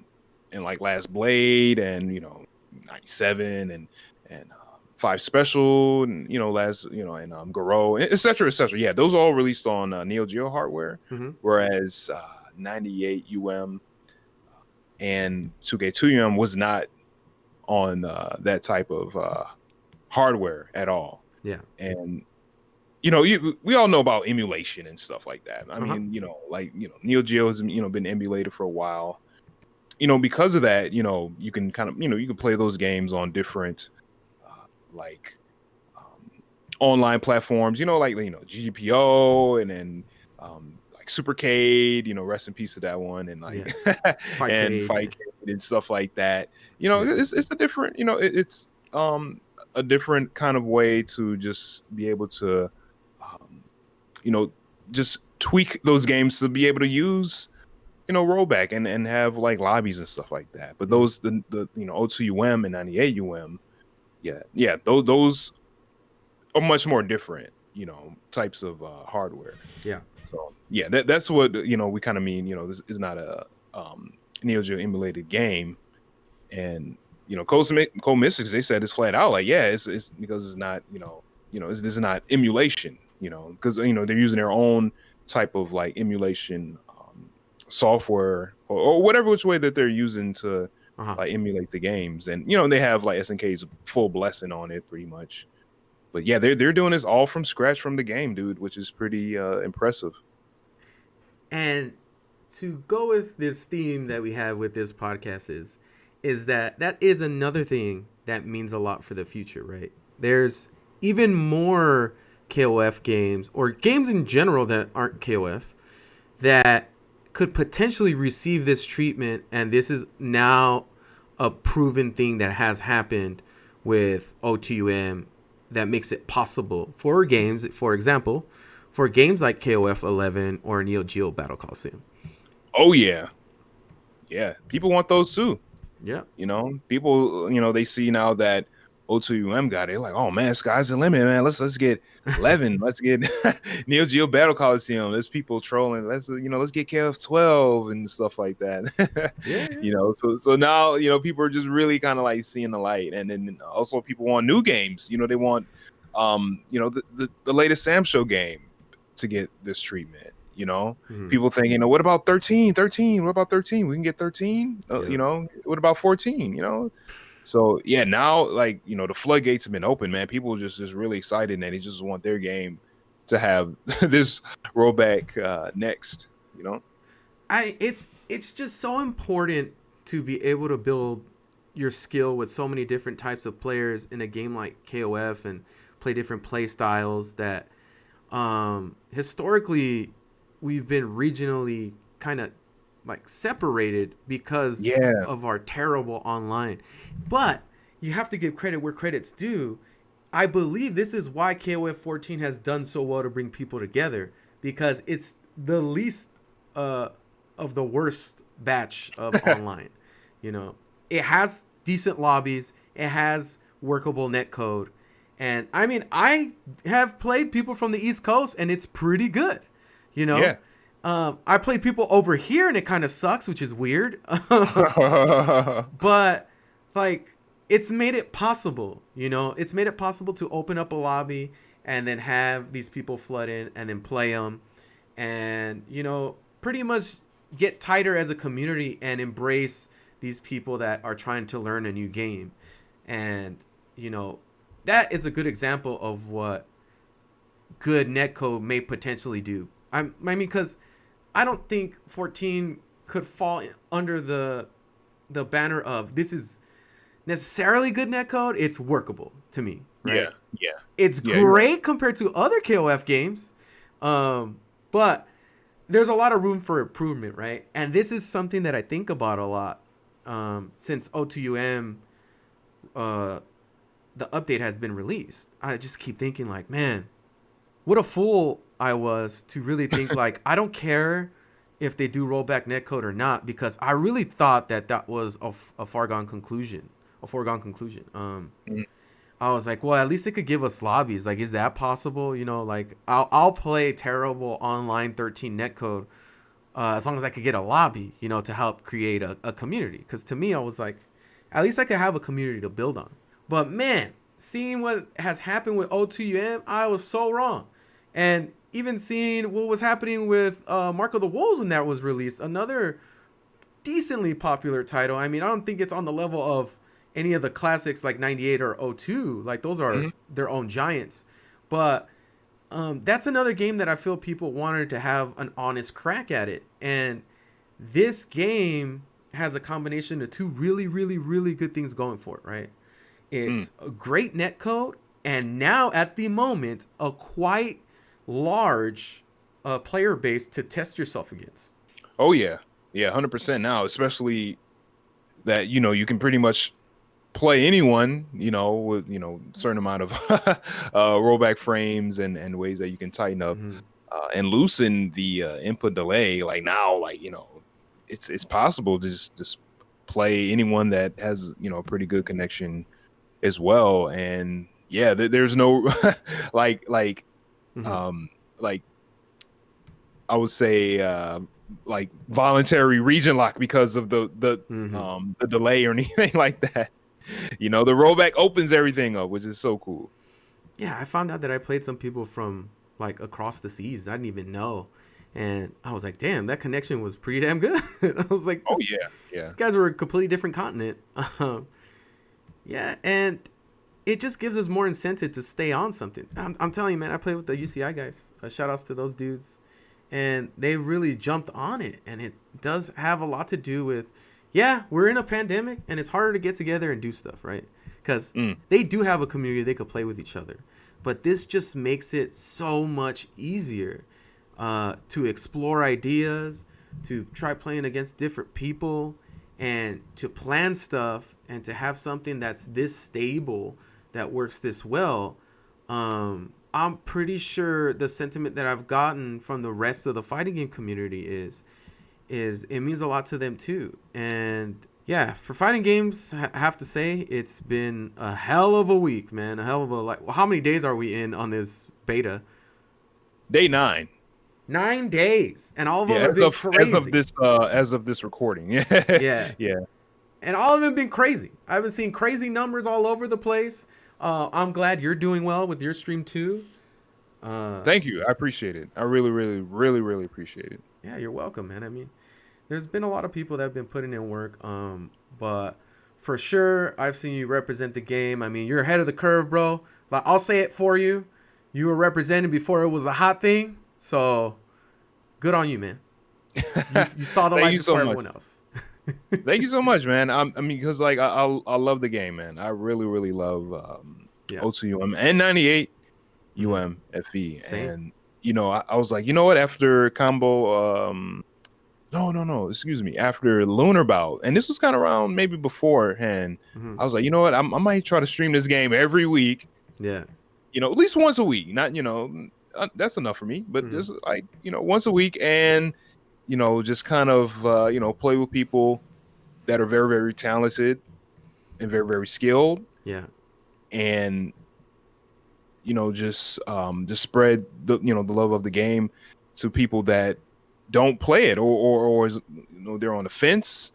[SPEAKER 2] and like Last Blade and 97 and Five Special and last and Garo, etc etc. Yeah, those are all released on Neo Geo hardware,
[SPEAKER 1] Hmm.
[SPEAKER 2] whereas 98 UM and 2K2 UM was not on that type of hardware at all.
[SPEAKER 1] Yeah.
[SPEAKER 2] And we all know about emulation and stuff like that. I
[SPEAKER 1] Uh huh.
[SPEAKER 2] mean, Neo Geo has been emulated for a while. Because of that, you can kind of you can play those games on different like online platforms. GGPO and then like Supercade. Rest in peace to that one, and
[SPEAKER 1] Yeah.
[SPEAKER 2] like and
[SPEAKER 1] Fightcade. Yeah.
[SPEAKER 2] Fightcade and stuff like that.
[SPEAKER 1] Yeah.
[SPEAKER 2] It's a different. It's a different kind of way to just be able to um, you know just tweak those games to be able to use rollback and have like lobbies and stuff like that. But
[SPEAKER 1] Yeah.
[SPEAKER 2] those the O2UM and 98UM, yeah, those are much more different types of hardware.
[SPEAKER 1] Yeah.
[SPEAKER 2] So yeah, that's what we kind of mean. This is not a Neo Geo emulated game. And Cole Mystics, they said it's flat out like, yeah, it's because it's not this is not emulation, because they're using their own type of like emulation software or whatever which way that they're using to
[SPEAKER 1] Uh huh.
[SPEAKER 2] like emulate the games. And they have like SNK's full blessing on it pretty much. But yeah, they're doing this all from scratch from the game, dude, which is pretty impressive.
[SPEAKER 1] And to go with this theme that we have with this podcast is that is another thing that means a lot for the future, right? There's even more KOF games or games in general that aren't KOF that could potentially receive this treatment, and this is now a proven thing that has happened with O2UM that makes it possible for games, for example, for games like KOF 11 or Neo Geo Battle Coliseum.
[SPEAKER 2] Oh yeah, yeah, people want those too.
[SPEAKER 1] Yeah.
[SPEAKER 2] People they see now that O2UM got it, like, oh man, sky's the limit, man. Let's get 11. Let's get Neo Geo Battle Coliseum. There's people trolling. Let's get KF12 and stuff like that.
[SPEAKER 1] Yeah, yeah.
[SPEAKER 2] So now people are just really kind of like seeing the light, and then also people want new games. They want the latest Sam Show game to get this treatment.
[SPEAKER 1] Mhm.
[SPEAKER 2] People think, what about 13? 13? What about 13? We can get 13.
[SPEAKER 1] Yeah.
[SPEAKER 2] What about 14? So yeah, now like the floodgates have been open, man. People just really excited, and they just want their game to have this rollback next.
[SPEAKER 1] It's just so important to be able to build your skill with so many different types of players in a game like KOF and play different play styles that historically we've been regionally kind of like separated because
[SPEAKER 2] Yeah,
[SPEAKER 1] of our terrible online. But you have to give credit where credit's due. I believe this is why KOF 14 has done so well to bring people together, because it's the least of the worst batch of online. It has decent lobbies, it has workable netcode, and I mean, I have played people from the East Coast, and it's pretty good. You know,
[SPEAKER 2] yeah.
[SPEAKER 1] I played people over here, and it kind of sucks, which is weird. But like, it's made it possible. It's made it possible to open up a lobby and then have these people flood in and then play them, and pretty much get tighter as a community and embrace these people that are trying to learn a new game. And that is a good example of what good netcode may potentially do. I mean, because I don't think 14 could fall under the banner of this is necessarily good netcode. It's workable to me, right?
[SPEAKER 2] Yeah, yeah,
[SPEAKER 1] It's
[SPEAKER 2] yeah. You're right.
[SPEAKER 1] great compared to other KOF games, but there's a lot of room for improvement, right? And this is something that I think about a lot since O2UM, the update has been released. I just keep thinking like, man, what a fool I was to really think like, I don't care if they do rollback netcode or not, because I really thought that was a foregone conclusion.
[SPEAKER 2] Mhm.
[SPEAKER 1] I was like, well, at least it could give us lobbies. Like, is that possible? Like I'll play terrible online 13 netcode as long as I could get a lobby, to help create a community. Because to me, I was like, at least I could have a community to build on. But man, seeing what has happened with O2UM, I was so wrong. And even seeing what was happening with Mark of the Wolves when that was released, another decently popular title. I mean, I don't think it's on the level of any of the classics like 98 or O2. Like, those are
[SPEAKER 2] Mhm.
[SPEAKER 1] their own giants. But that's another game that I feel people wanted to have an honest crack at it. And this game has a combination of two really, really, really good things going for it, right?
[SPEAKER 2] Mm.
[SPEAKER 1] It's a great netcode, and now at the moment, a quite large player base to test yourself against.
[SPEAKER 2] Oh yeah, yeah, 100% now, especially that you can pretty much play anyone, with certain amount of rollback frames and ways that you can tighten up
[SPEAKER 1] Mm-hmm.
[SPEAKER 2] and loosen the input delay. Like now, like it's possible to just play anyone that has a pretty good connection as well. And yeah, there's no like
[SPEAKER 1] Mm-hmm.
[SPEAKER 2] um like I would say like voluntary region lock because of
[SPEAKER 1] Mm-hmm.
[SPEAKER 2] the delay or anything like that. The rollback opens everything up, which is so cool.
[SPEAKER 1] Yeah, I found out that I played some people from like across the seas. I didn't even know. And I was like, damn, that connection was pretty damn good. I was like,
[SPEAKER 2] Oh
[SPEAKER 1] this,
[SPEAKER 2] yeah,
[SPEAKER 1] these
[SPEAKER 2] yeah.
[SPEAKER 1] guys were a completely different continent. Yeah, and it just gives us more incentive to stay on something. I'm telling you, man, I played with the UCI guys. Shout outs to those dudes. And they really jumped on it. And it does have a lot to do with, yeah, we're in a pandemic and it's harder to get together and do stuff, right? Because
[SPEAKER 2] Mm.
[SPEAKER 1] they do have a community they could play with each other. But this just makes it so much easier to explore ideas, to try playing against different people, and to plan stuff and to have something that's this stable that works this well. I'm pretty sure the sentiment that I've gotten from the rest of the fighting game community is it means a lot to them too. And Yeah, for fighting games, I have to say it's been a hell of a week, man. A hell of a like. Well, how many days are we in on this beta?
[SPEAKER 2] Day 9.
[SPEAKER 1] 9 days, and all of them
[SPEAKER 2] Yeah,
[SPEAKER 1] have been crazy.
[SPEAKER 2] as of this recording. Yeah.
[SPEAKER 1] Yeah,
[SPEAKER 2] Yeah.
[SPEAKER 1] and all of them been crazy. I've been seeing crazy numbers all over the place. I'm glad you're doing well with your stream too. Uh,
[SPEAKER 2] Thank you. I appreciate it. I really, really, really, really appreciate it.
[SPEAKER 1] yeah, you're welcome, man. I mean, there's been a lot of people that have been putting in work. But for sure, I've seen you represent the game. I mean, you're ahead of the curve, bro. Like, I'll say it for you. You were represented before it was a hot thing. So good on you, man. You saw the
[SPEAKER 2] Thank
[SPEAKER 1] light
[SPEAKER 2] you so
[SPEAKER 1] before
[SPEAKER 2] much.
[SPEAKER 1] everyone else.
[SPEAKER 2] Thank you so much, man. I mean, because like I love the game, man. I really, really love
[SPEAKER 1] Yeah.
[SPEAKER 2] O2UM and 98
[SPEAKER 1] Mhm.
[SPEAKER 2] UMFE,
[SPEAKER 1] Same.
[SPEAKER 2] and I was like, you know what? After combo, no, excuse me, after Lunar Bout, and this was kind of around maybe beforehand.
[SPEAKER 1] Hmm.
[SPEAKER 2] I was like, you know what? I might try to stream this game every week.
[SPEAKER 1] Yeah.
[SPEAKER 2] At least once a week. Not that's enough for me, but
[SPEAKER 1] Hmm.
[SPEAKER 2] just like once a week, and just kind of play with people that are very, very talented and very, very skilled,
[SPEAKER 1] Yeah.
[SPEAKER 2] and just spread the love of the game to people that don't play it, or they're on the fence,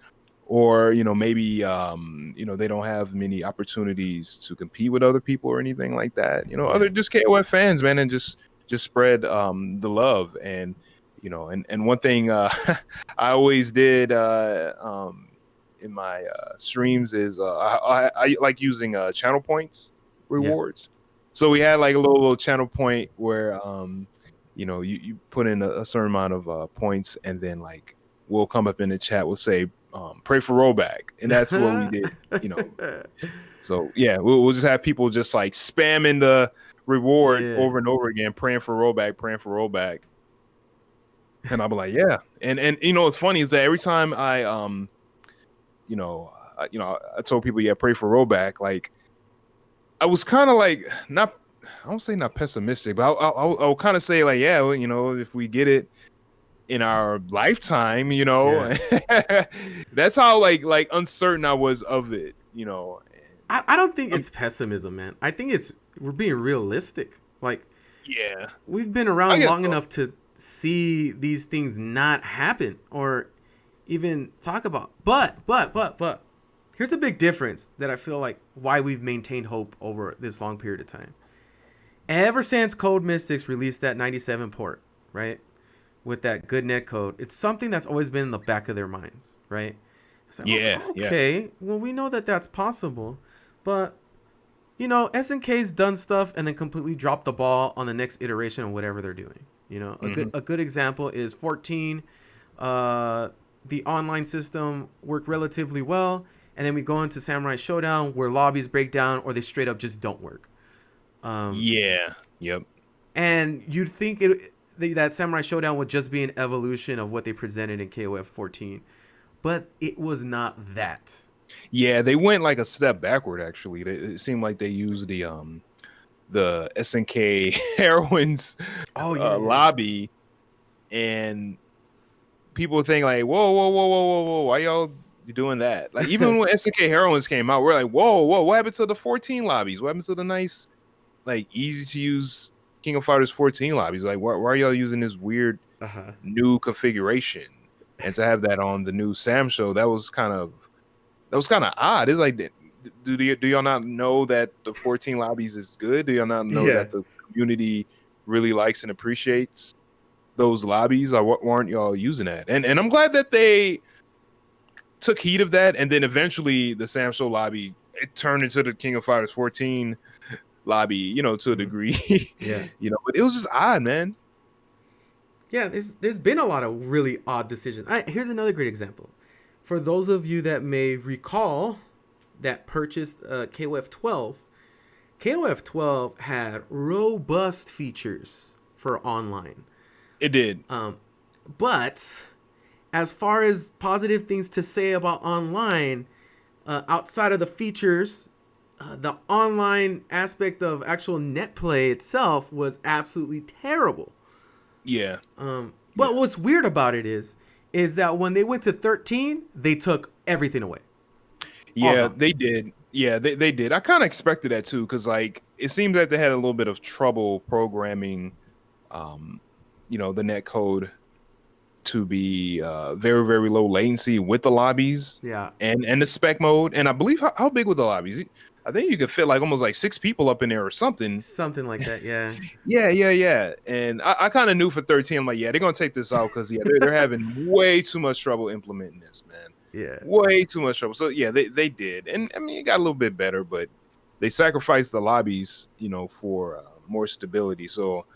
[SPEAKER 2] or maybe they don't have many opportunities to compete with other people or anything like that.
[SPEAKER 1] Yeah.
[SPEAKER 2] Other just KOF fans, man, and just spread the love. And and one thing I always did in my streams is I like using channel points
[SPEAKER 1] Yeah.
[SPEAKER 2] rewards. So we had like a little channel point where you put in a certain amount of points, and then like we'll come up in the chat, we'll say pray for rollback, and that's what we did. So yeah, we'll just have people just like spamming the reward
[SPEAKER 1] Yeah.
[SPEAKER 2] over and over again, praying for rollback, praying for rollback. And I'll be like, yeah. And what's funny is that every time I told people, yeah, pray for rollback, like I was kind of like not, I won't say not pessimistic, but I'll kind of say like, yeah, well, if we get it in our lifetime,
[SPEAKER 1] Yeah.
[SPEAKER 2] that's how like uncertain I was of it.
[SPEAKER 1] I don't think
[SPEAKER 2] Um,
[SPEAKER 1] it's pessimism, man. I think we're being realistic. Like,
[SPEAKER 2] yeah,
[SPEAKER 1] we've been
[SPEAKER 2] I
[SPEAKER 1] around
[SPEAKER 2] guess
[SPEAKER 1] long
[SPEAKER 2] so.
[SPEAKER 1] enough to see these things not happen or even talk about. But here's a big difference that I feel like why we've maintained hope over this long period of time. Ever since Code Mystics released that 97 port, right? With that good net code, it's something that's always been in the back of their minds, right? It's like,
[SPEAKER 2] Yeah, yeah,
[SPEAKER 1] okay, well, we know that that's possible, but SNK's done stuff and then completely dropped the ball on the next iteration of whatever they're doing. A good
[SPEAKER 2] hmm
[SPEAKER 1] a good example is 14. The online system worked relatively well, and then we go into Samurai Showdown where lobbies break down or they straight up just don't work. Um,
[SPEAKER 2] yeah, yep.
[SPEAKER 1] and you'd think that Samurai Showdown would just be an evolution of what they presented in KOF 14, but it was not that.
[SPEAKER 2] Yeah, they went like a step backward. Actually, it seemed like they used the SNK heroines
[SPEAKER 1] Oh yeah, yeah.
[SPEAKER 2] lobby, and people think like, whoa, whoa, whoa, whoa, whoa, whoa, why y'all doing that? Like even when SNK heroines came out, we're like, whoa, whoa, what happened to the 14 lobbies? What happened to the nice, like easy to use King of Fighters 14 lobbies? Like, why are y'all using this weird
[SPEAKER 1] Uh-huh.
[SPEAKER 2] new configuration? And to have that on the new Sam show, that was kind of odd. It's like, do y'all not know that the 14 lobbies is good? Do y'all not know
[SPEAKER 1] Yeah.
[SPEAKER 2] that the community really likes and appreciates those lobbies? Or why aren't y'all using that? And I'm glad that they took heed of that. And then eventually the Sam show lobby, it turned into the King of Fighters 14 lobby, to a
[SPEAKER 1] Mhm.
[SPEAKER 2] degree.
[SPEAKER 1] Yeah.
[SPEAKER 2] But it was just odd, man.
[SPEAKER 1] Yeah, there's been a lot of really odd decisions. Here's another great example. For those of you that may recall that purchased KOF 12, KOF 12 had robust features for online.
[SPEAKER 2] It did.
[SPEAKER 1] Um, but as far as positive things to say about online, outside of the features, the online aspect of actual net play itself was absolutely terrible.
[SPEAKER 2] Yeah.
[SPEAKER 1] But what's weird about it is that when they went to 13, they took everything away. All
[SPEAKER 2] Yeah,
[SPEAKER 1] gone.
[SPEAKER 2] they did. Yeah, they did. I kind of expected that too, because like it seems that they had a little bit of trouble programming, um, the net code to be very very low latency with the lobbies
[SPEAKER 1] Yeah,
[SPEAKER 2] and the spec mode. And I believe how big were the lobbies? I think you could fit like almost like 6 people up in there or something.
[SPEAKER 1] something like that. Yeah,
[SPEAKER 2] Yeah. And I kind of knew for 13, I'm like, yeah, they're gonna take this out because they're having way too much trouble implementing this, man.
[SPEAKER 1] yeah.
[SPEAKER 2] Way too much trouble. So yeah, they did, and I mean it got a little bit better, but they sacrificed the lobbies, for more stability. So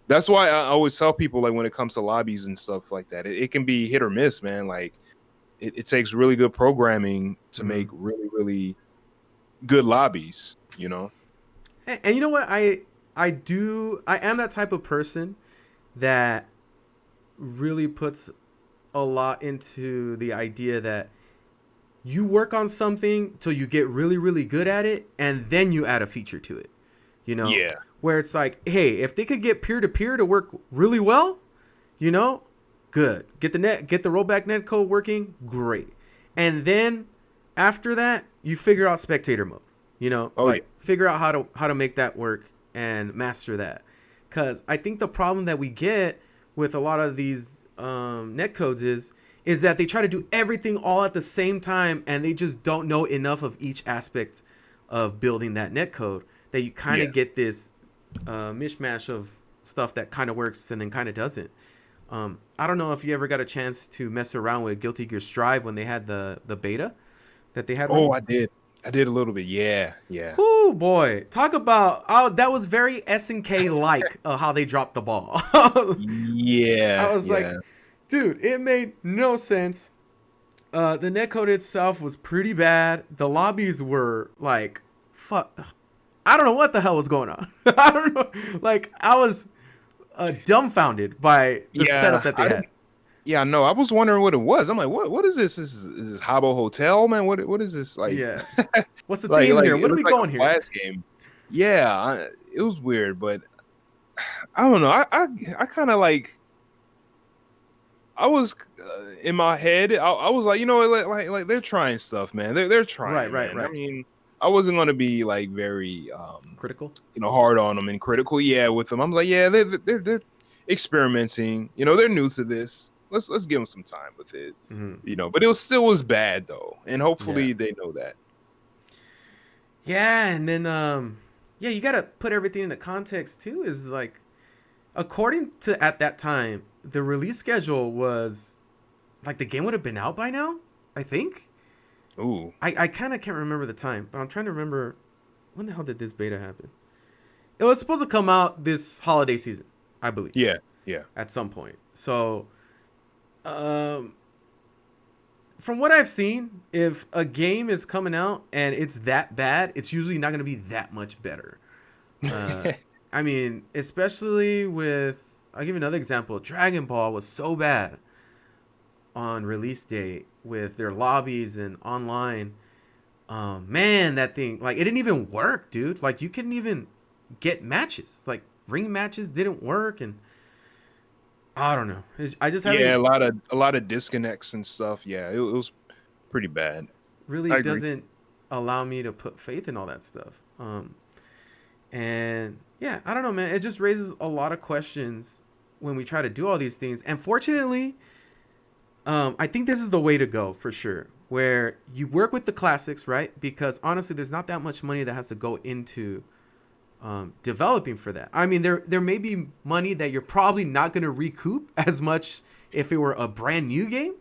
[SPEAKER 2] that's why I always tell people like when it comes to lobbies and stuff like that, it can be hit or miss, man. Like it takes really good programming to
[SPEAKER 1] Hmm.
[SPEAKER 2] make really really good lobbies.
[SPEAKER 1] And you know what? I am that type of person that really puts a lot into the idea that you work on something till you get really really good at it, and then you add a feature to it. You know,
[SPEAKER 2] Yeah,
[SPEAKER 1] where it's like, hey, if they could get peer to peer to work really well, you know, good. Get the rollback net code working, great. And then after that, you figure out spectator mode. You know,
[SPEAKER 2] oh yeah,
[SPEAKER 1] like figure out how to make that work and master that. Cause I think the problem that we get with a lot of these net codes is that they try to do everything all at the same time, and they just don't know enough of each aspect of building that net code, that you kind
[SPEAKER 2] yeah.
[SPEAKER 1] of get this mishmash of stuff that kind of works and then kind of doesn't. I don't know if you ever got a chance to mess around with Guilty Gear Strive when they had the beta that they had
[SPEAKER 2] Oh,
[SPEAKER 1] running.
[SPEAKER 2] I did a little bit. Yeah.
[SPEAKER 1] Whoo boy, talk about, oh, that was very SNK like how they dropped the ball. I
[SPEAKER 2] Yeah,
[SPEAKER 1] was
[SPEAKER 2] yeah.
[SPEAKER 1] like, dude, it made no sense. The netcode itself was pretty bad. The lobbies were like, fuck. I don't know what the hell was going on. I don't know. Like, I was dumbfounded by the setup
[SPEAKER 2] Yeah,
[SPEAKER 1] that they
[SPEAKER 2] I
[SPEAKER 1] had.
[SPEAKER 2] didn't. Yeah, no, I was wondering what it was. I'm like, what is this? Is this Habbo Hotel, man? What is this like?
[SPEAKER 1] Yeah. What's the
[SPEAKER 2] like
[SPEAKER 1] theme
[SPEAKER 2] like
[SPEAKER 1] here?
[SPEAKER 2] it
[SPEAKER 1] What are we
[SPEAKER 2] looks like
[SPEAKER 1] going
[SPEAKER 2] a
[SPEAKER 1] here?
[SPEAKER 2] flash game. Yeah, it was weird, but I don't know. I kind of like I was in my head. I was like, like they're trying stuff, man. They're
[SPEAKER 1] Right,
[SPEAKER 2] trying,
[SPEAKER 1] right,
[SPEAKER 2] man. I
[SPEAKER 1] right.
[SPEAKER 2] mean, I wasn't gonna be like very
[SPEAKER 1] Critical.
[SPEAKER 2] hard on them and critical. Yeah, with them, I'm like, yeah, they're experimenting. They're new to this. Let's give them some time with it.
[SPEAKER 1] Hmm.
[SPEAKER 2] But it still was bad though, and
[SPEAKER 1] Yeah.
[SPEAKER 2] hopefully they know that.
[SPEAKER 1] Yeah, and then yeah, you gotta put everything into context too. Is like, according to at that time, the release schedule was like the game would have been out by now. I think.
[SPEAKER 2] Ooh,
[SPEAKER 1] I kind of can't remember the time, but I'm trying to remember when the hell did this beta happen. It was supposed to come out this holiday season, I believe,
[SPEAKER 2] yeah, yeah.
[SPEAKER 1] at some point. So, um, from what I've seen, if a game is coming out and it's that bad, it's usually not going to be that much better. Uh, I mean, especially with, I'll give you another example. Dragon Ball was so bad on release date with their lobbies and online. Man, that thing, like, it didn't even work, dude. Like, you couldn't even get matches. Like, ring matches didn't work, and I don't know. I just
[SPEAKER 2] Yeah,
[SPEAKER 1] haven't,
[SPEAKER 2] a lot of disconnects and stuff. Yeah, it was pretty bad.
[SPEAKER 1] really
[SPEAKER 2] I agree.
[SPEAKER 1] doesn't allow me to put faith in all that stuff. And yeah, I don't know, man. It just raises a lot of questions when we try to do all these things. And fortunately, I think this is the way to go for sure. Where you work with the classics, right? Because honestly, there's not that much money that has to go into developing for that. I mean, there may be money that you're probably not going to recoup as much if it were a brand new game.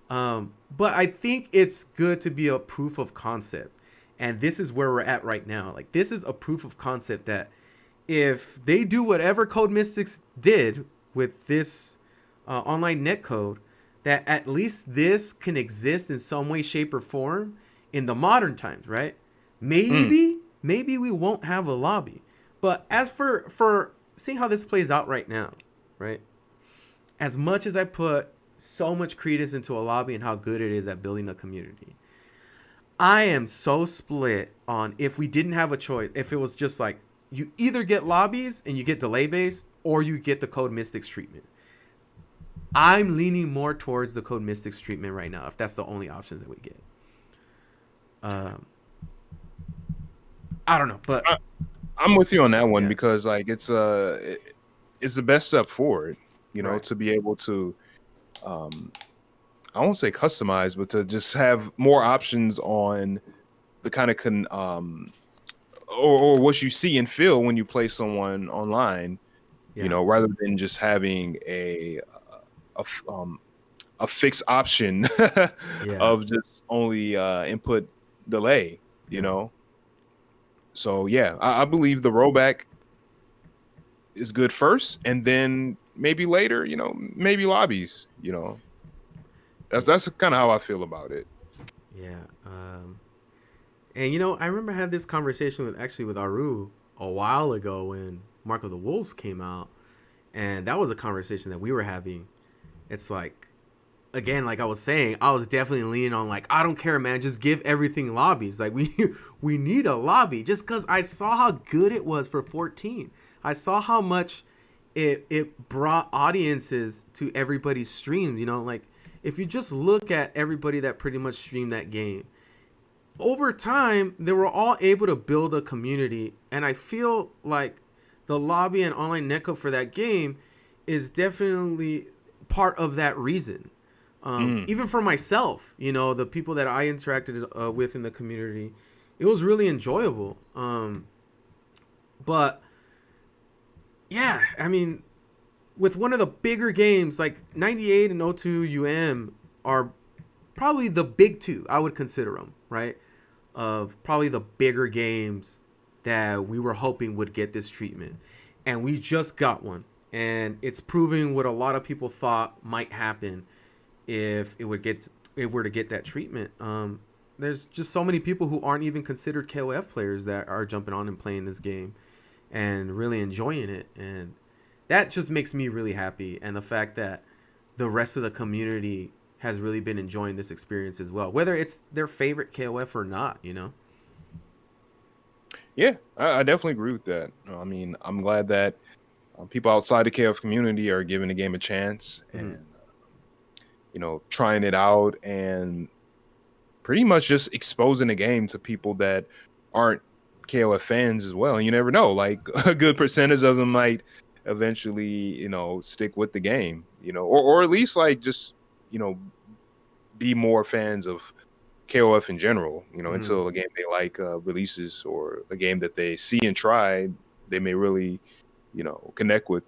[SPEAKER 1] But I think it's good to be a proof of concept. And this is where we're at right now. Like, this is a proof of concept that if they do whatever Code Mystics did with this online netcode, that at least this can exist in some way, shape, or form in the modern times, right?
[SPEAKER 2] Mm,
[SPEAKER 1] Maybe we won't have a lobby. But as for seeing how this plays out right now, right? As much as I put so much credence into a lobby and how good it is at building a community, I am so split on if we didn't have a choice, if it was just like you either get lobbies and you get delay based or you get the Code Mystics treatment. I'm leaning more towards the Code Mystics treatment right now if that's the only options that we get. Um, I don't know, but
[SPEAKER 2] I, I'm with you on that one
[SPEAKER 1] yeah,
[SPEAKER 2] because like it's the best step forward,
[SPEAKER 1] right,
[SPEAKER 2] to be able to um I won't say customize, but to just have more options on the kind of or what you see and feel when you play someone online,
[SPEAKER 1] yeah,
[SPEAKER 2] rather than just having a f- um a fixed option
[SPEAKER 1] yeah,
[SPEAKER 2] of just only input delay, you
[SPEAKER 1] yeah,
[SPEAKER 2] know. So yeah, I believe the rollback is good first, and then maybe later, maybe lobbies.
[SPEAKER 1] yeah,
[SPEAKER 2] That's kind of how I feel about it.
[SPEAKER 1] yeah. And I remember I had this conversation with Aru a while ago when Mark of the Wolves came out, and that was a conversation that we were having. It's like, again, like I was saying, I was definitely leaning on like, I don't care, man, just give everything lobbies. Like we need a lobby just because I saw how good it was for 14. I saw how much it brought audiences to everybody's streams. Like if you just look at everybody that pretty much streamed that game, over time they were all able to build a community, and I feel like the lobby and online netcode for that game is definitely part of that reason.
[SPEAKER 2] Mm.
[SPEAKER 1] Even for myself, the people that I interacted with in the community, it was really enjoyable. But yeah, I mean, with one of the bigger games like 98 and 02 are probably the big two, I would consider them, right? Of probably the bigger games that we were hoping would get this treatment. And we just got one. And it's proving what a lot of people thought might happen if it were to get that treatment. There's just so many people who aren't even considered KOF players that are jumping on and playing this game and really enjoying it, and that just makes me really happy. And the fact that the rest of the community has really been enjoying this experience as well, whether it's their favorite KOF or not.
[SPEAKER 2] Yeah, I definitely agree with that. I mean, I'm glad that people outside the KF community are giving the game a chance
[SPEAKER 1] Mm-hmm.
[SPEAKER 2] and trying it out and pretty much just exposing the game to people that aren't KOF fans as well. And you never know, like a good percentage of them might eventually, stick with the game, or at least like just, you know, be more fans of KOF in general,
[SPEAKER 1] Mm-hmm.
[SPEAKER 2] until a game they like releases or a game that they see and try, they may really, connect with.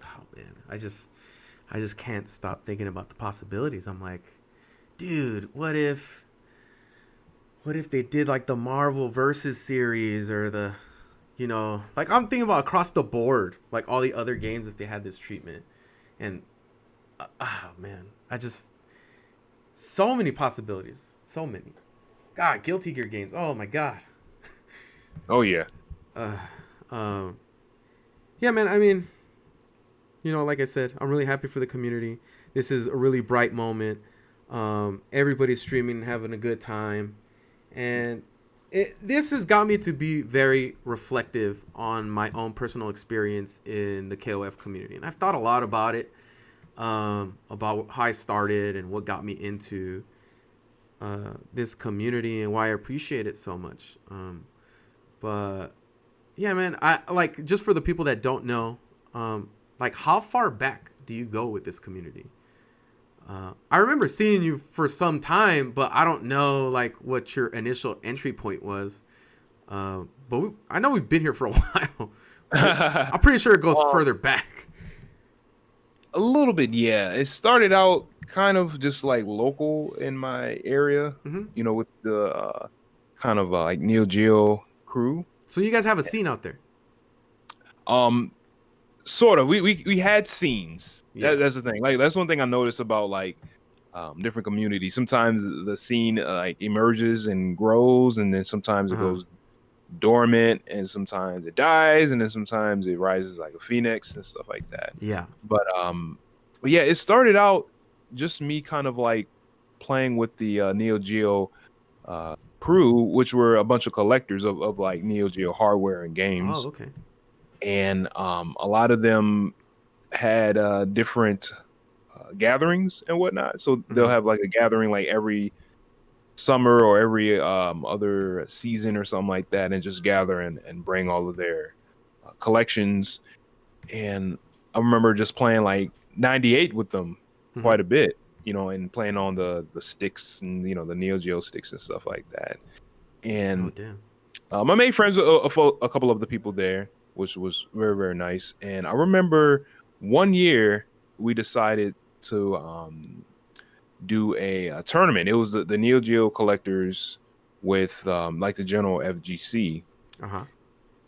[SPEAKER 1] Oh man, I just can't stop thinking about the possibilities. I'm like, dude, what if they did like the Marvel versus series, or like I'm thinking about across the board, like all the other games if they had this treatment. And oh man, I just so many possibilities, so many. God, Guilty Gear games. Oh my god.
[SPEAKER 2] Oh yeah.
[SPEAKER 1] Uh, um, yeah, man. I mean, like I said, I'm really happy for the community. This is a really bright moment. Everybody's streaming and having a good time, and this has got me to be very reflective on my own personal experience in the KOF community, and I've thought a lot about it, about how I started and what got me into this community and why I appreciate it so much. But yeah, man, I like, just for the people that don't know, like how far back do you go with this community? I remember seeing you for some time, but I don't know like what your initial entry point was. But I know we've been here for a while. I'm pretty sure it goes
[SPEAKER 2] Um,
[SPEAKER 1] further back.
[SPEAKER 2] a little bit, yeah. It started out kind of just like local in my area,
[SPEAKER 1] Hmm.
[SPEAKER 2] with the kind of like Neo Geo crew.
[SPEAKER 1] So you guys have a scene out there.
[SPEAKER 2] Um, sort of. We had scenes.
[SPEAKER 1] Yeah.
[SPEAKER 2] That's the thing. Like that's one thing I noticed about like different communities. Sometimes the scene like emerges and grows, and then sometimes
[SPEAKER 1] Uh
[SPEAKER 2] it
[SPEAKER 1] huh.
[SPEAKER 2] goes dormant, and sometimes it dies, and then sometimes it rises like a phoenix and stuff like that.
[SPEAKER 1] Yeah.
[SPEAKER 2] But yeah, it started out just me kind of like playing with the Neo Geo crew, which were a bunch of collectors of like Neo Geo hardware and
[SPEAKER 1] Oh,
[SPEAKER 2] games,
[SPEAKER 1] okay.
[SPEAKER 2] and a lot of them had different gatherings and whatnot. So they'll
[SPEAKER 1] Hmm.
[SPEAKER 2] have like a gathering like every summer or every other season or something like that, and just gather and bring all of their collections. And I remember just playing like 98 with them
[SPEAKER 1] Mm-hmm.
[SPEAKER 2] quite a bit, and playing on the sticks and the Neo Geo sticks and stuff like that.
[SPEAKER 1] Oh
[SPEAKER 2] And
[SPEAKER 1] damn.
[SPEAKER 2] I made friends with a couple of the people there, which was very, very nice. And I remember one year we decided to do a tournament. It was the Neo Geo collectors with like the general FGC,
[SPEAKER 1] Uh huh.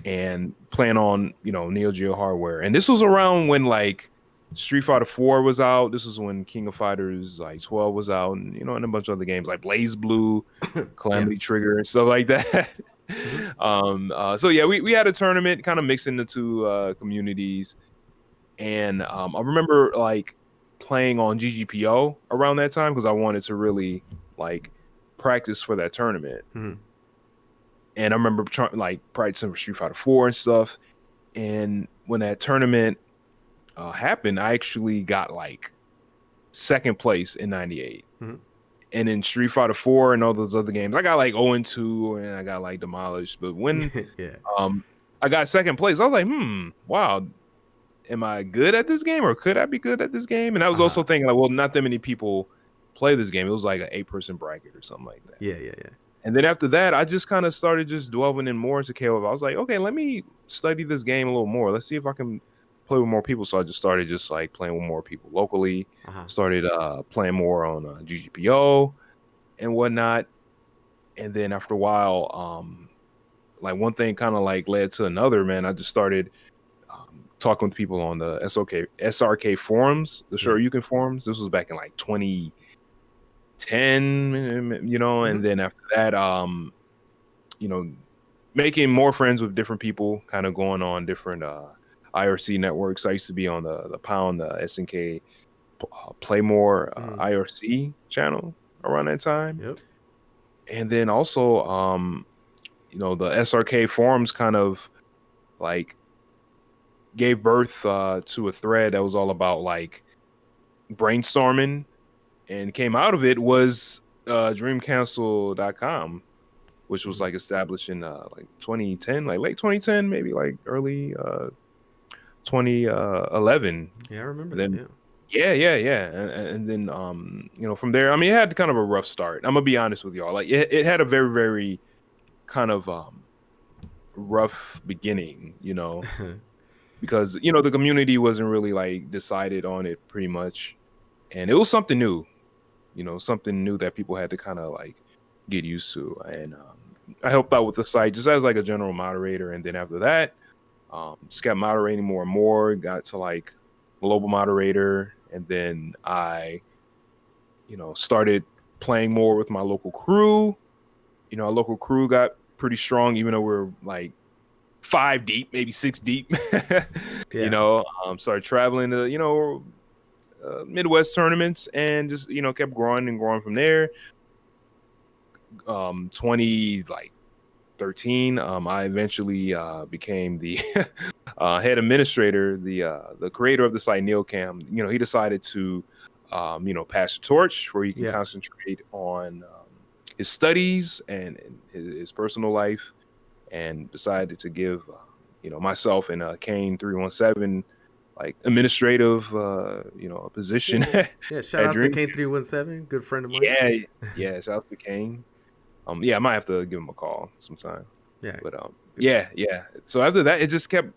[SPEAKER 2] and playing on Neo Geo hardware. And this was around when like Street Fighter 4 was out. This was when King of Fighters like 12 was out, and a bunch of other games like Blaze Blue,
[SPEAKER 1] Yeah.
[SPEAKER 2] Calamity Trigger, and stuff like that.
[SPEAKER 1] Mm-hmm.
[SPEAKER 2] So yeah, we had a tournament kind of mixing the two communities. And I remember like playing on GGPO around that time because I wanted to really like practice for that tournament.
[SPEAKER 1] Mm-hmm.
[SPEAKER 2] And I remember trying like practicing for Street Fighter 4 and stuff. And when that tournament happened, I actually got like second place in '98.
[SPEAKER 1] Mm-hmm.
[SPEAKER 2] And in Street Fighter 4 and all those other games, I got like 0-2 and I got like demolished. But when
[SPEAKER 1] Yeah.
[SPEAKER 2] I got second place, I was like, wow, am I good at this game or could I be good at this game? And I was also thinking like, well, not that many people play this game. It was like an 8-person bracket or something like that.
[SPEAKER 1] Yeah. Yeah. Yeah.
[SPEAKER 2] And then after that, I just kind of started just delving in more into KOF. I was like, okay, let me study this game a little more. Let's see if I can play with more people. So I just started just like playing with more people locally. Started playing more on GGPO and whatnot. And then after a while, like one thing kind of like led to another, man. I just started talking with people on the SRK forums, the Shoryuken forums. This was back in like 2010, and then after that, making more friends with different people, kind of going on different IRC networks. I used to be on the Pound SNK Play More IRC channel around that time.
[SPEAKER 1] Yep.
[SPEAKER 2] And then also, the SRK forums kind of like gave birth to a thread that was all about like brainstorming, and came out of it was dreamcastle.com, which was like established in like 2010, like late 2010, maybe like early 2011.
[SPEAKER 1] Yeah, I remember
[SPEAKER 2] Then
[SPEAKER 1] that. Yeah.
[SPEAKER 2] yeah. And then from there, I mean, it had kind of a rough start. I'm gonna be honest with y'all. Like it had a very, very kind of rough beginning, because the community wasn't really like decided on it pretty much, and it was something new, something new that people had to kind of like get used to. And I helped out with the site just as like a general moderator, and then after that, just kept moderating more and more, got to like global moderator, and then I started playing more with my local crew. Our local crew got pretty strong, even though we're like 5 deep, maybe 6 deep. Started traveling to Midwest tournaments, and just kept growing and growing from there. 2013, I eventually became the head administrator, the creator of the site, Neilcam. He decided to pass the torch where he can concentrate on his studies and his personal life, and decided to give myself and Kane 317 like administrative position.
[SPEAKER 1] Yeah. Shout out to Kane 317, good friend of mine.
[SPEAKER 2] Yeah. Shout out to Kane. I might have to give him a call sometime.
[SPEAKER 1] Yeah.
[SPEAKER 2] But yeah. So after that, it just kept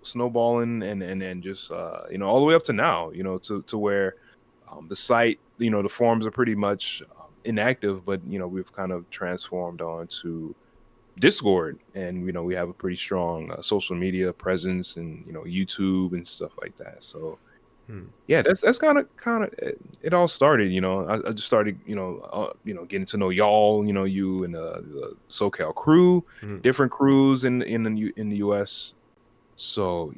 [SPEAKER 2] snowballing and just all the way up to now. To where the site, the forums are pretty much inactive, but we've kind of transformed onto Discord, and we have a pretty strong social media presence, and YouTube and stuff like that. So yeah, that's kind of it all started. I just started getting to know y'all, you and the SoCal crew, different crews in the US. So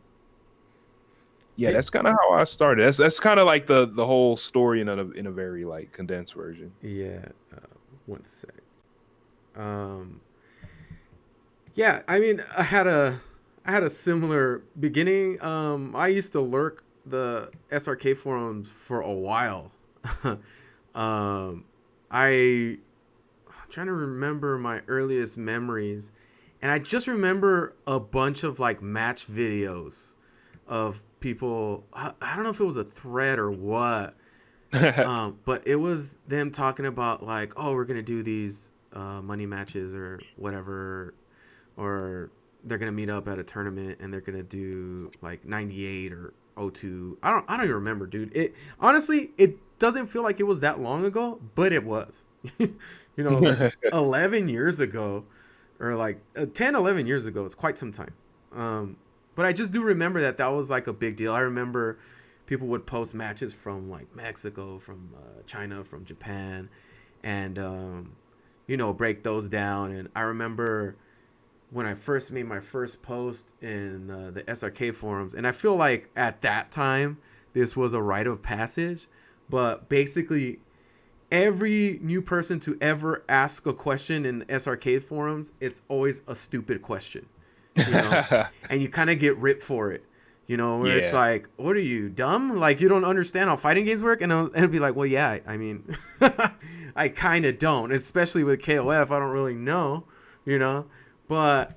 [SPEAKER 2] yeah, that's kind of how I started. That's kind of like the whole story in a very like condensed version.
[SPEAKER 1] Yeah. One sec. Yeah, I mean, I had a similar beginning. I used to lurk the SRK forums for a while. I trying to remember my earliest memories, and I just remember a bunch of like match videos of people. I don't know if it was a thread or what, but it was them talking about like, oh, we're gonna do these money matches or whatever, or they're gonna meet up at a tournament and they're gonna do like 98 or '02. I don't even remember, dude. It honestly, it doesn't feel like it was that long ago, but it was. Like 11 years ago, or like 10, 11 years ago. It's quite some time. But I just do remember that was like a big deal. I remember people would post matches from like Mexico, from China, from Japan, and break those down. And I remember when I first made my first post in the SRK forums, and I feel like at that time this was a rite of passage, but basically every new person to ever ask a question in the SRK forums, it's always a stupid question, and you kind of get ripped for it, where it's
[SPEAKER 2] Yeah.
[SPEAKER 1] like, what are you, dumb? Like, you don't understand how fighting games work? And it'll be like, well, yeah, I mean, I kind of don't, especially with KOF. I don't really know, you know, but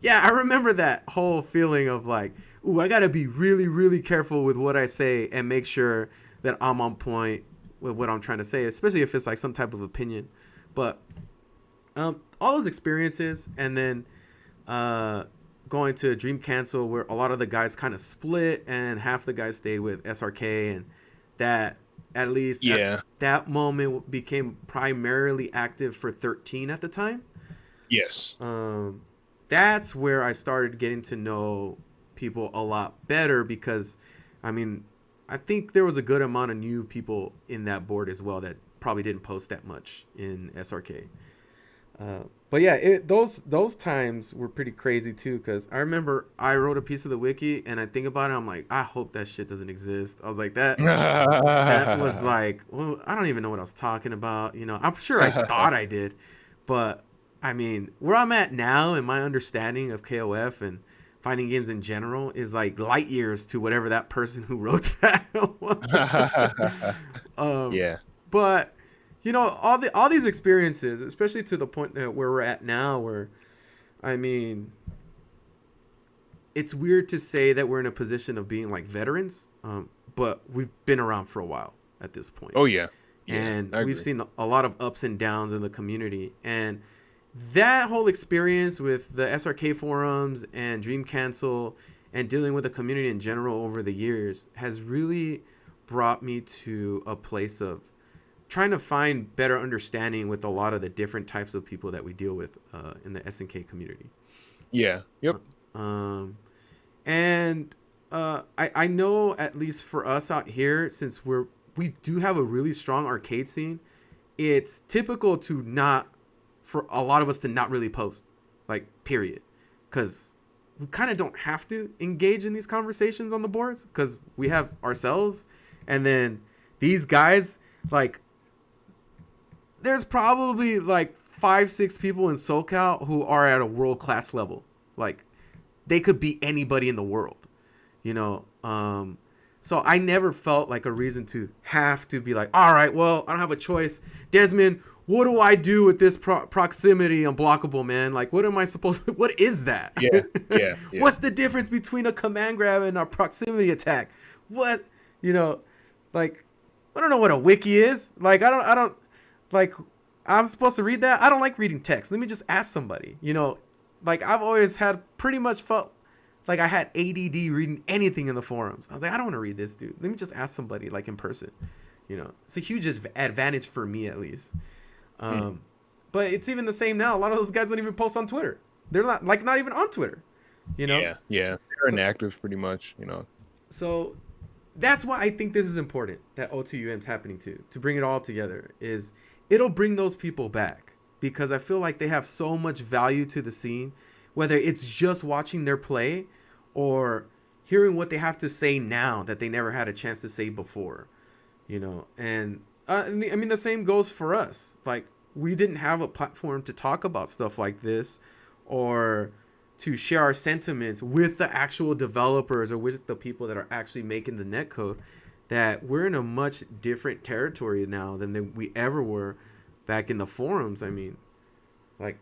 [SPEAKER 1] yeah, I remember that whole feeling of like, ooh, I got to be really, really careful with what I say and make sure that I'm on point with what I'm trying to say, especially if it's like some type of opinion. But all those experiences, and then going to Dream Cancel, where a lot of the guys kind of split and half the guys stayed with SRK, and that at least at that moment became primarily active for 13 at the time.
[SPEAKER 2] Yes.
[SPEAKER 1] That's where I started getting to know people a lot better, because I mean, I think there was a good amount of new people in that board as well that probably didn't post that much in SRK. But yeah, those times were pretty crazy too, because I remember I wrote a piece of the wiki, and I think about it, I'm like, I hope that shit doesn't exist. I was like, that was like, well, I don't even know what I was talking about. I'm sure I thought I did, but I mean, where I'm at now and my understanding of KOF and fighting games in general is like light years to whatever that person who wrote that was.
[SPEAKER 2] Yeah.
[SPEAKER 1] But all these experiences, especially to the point that where we're at now, where I mean, it's weird to say that we're in a position of being like veterans, but we've been around for a while at this point.
[SPEAKER 2] Oh yeah.
[SPEAKER 1] And we've seen a lot of ups and downs in the community, and that whole experience with the SRK forums and Dream Cancel and dealing with the community in general over the years has really brought me to a place of trying to find better understanding with a lot of the different types of people that we deal with in the SNK community.
[SPEAKER 2] Yeah. Yep.
[SPEAKER 1] And I know, at least for us out here, since we do have a really strong arcade scene, it's typical for a lot of us to not really post, like, period, because we kind of don't have to engage in these conversations on the boards, because we have ourselves, and then these guys, like, there's probably like 5-6 people in SoCal who are at a world-class level. Like, they could be anybody in the world, so I never felt like a reason to have to be like, all right, well, I don't have a choice, Desmond, what do I do with this proximity unblockable, man? Like, what am I supposed to, what is that?
[SPEAKER 2] Yeah.
[SPEAKER 1] What's the difference between a command grab and a proximity attack? What, like, I don't know what a wiki is. Like, I don't, like, I'm supposed to read that? I don't like reading text. Let me just ask somebody, like, I've always pretty much felt like I had ADD reading anything in the forums. I was like, I don't want to read this, dude. Let me just ask somebody, like, in person. It's a huge advantage for me, at least. But it's even the same now. A lot of those guys don't even post on Twitter. They're not even on Twitter, Yeah.
[SPEAKER 2] They're inactive pretty much,
[SPEAKER 1] So that's why I think this is important, that O2UM is happening to bring it all together. Is it'll bring those people back, because I feel like they have so much value to the scene, whether it's just watching their play or hearing what they have to say now that they never had a chance to say before, and I mean, the same goes for us. Like, we didn't have a platform to talk about stuff like this, or to share our sentiments with the actual developers or with the people that are actually making the netcode. That we're in a much different territory now than we ever were back in the forums, I mean, like,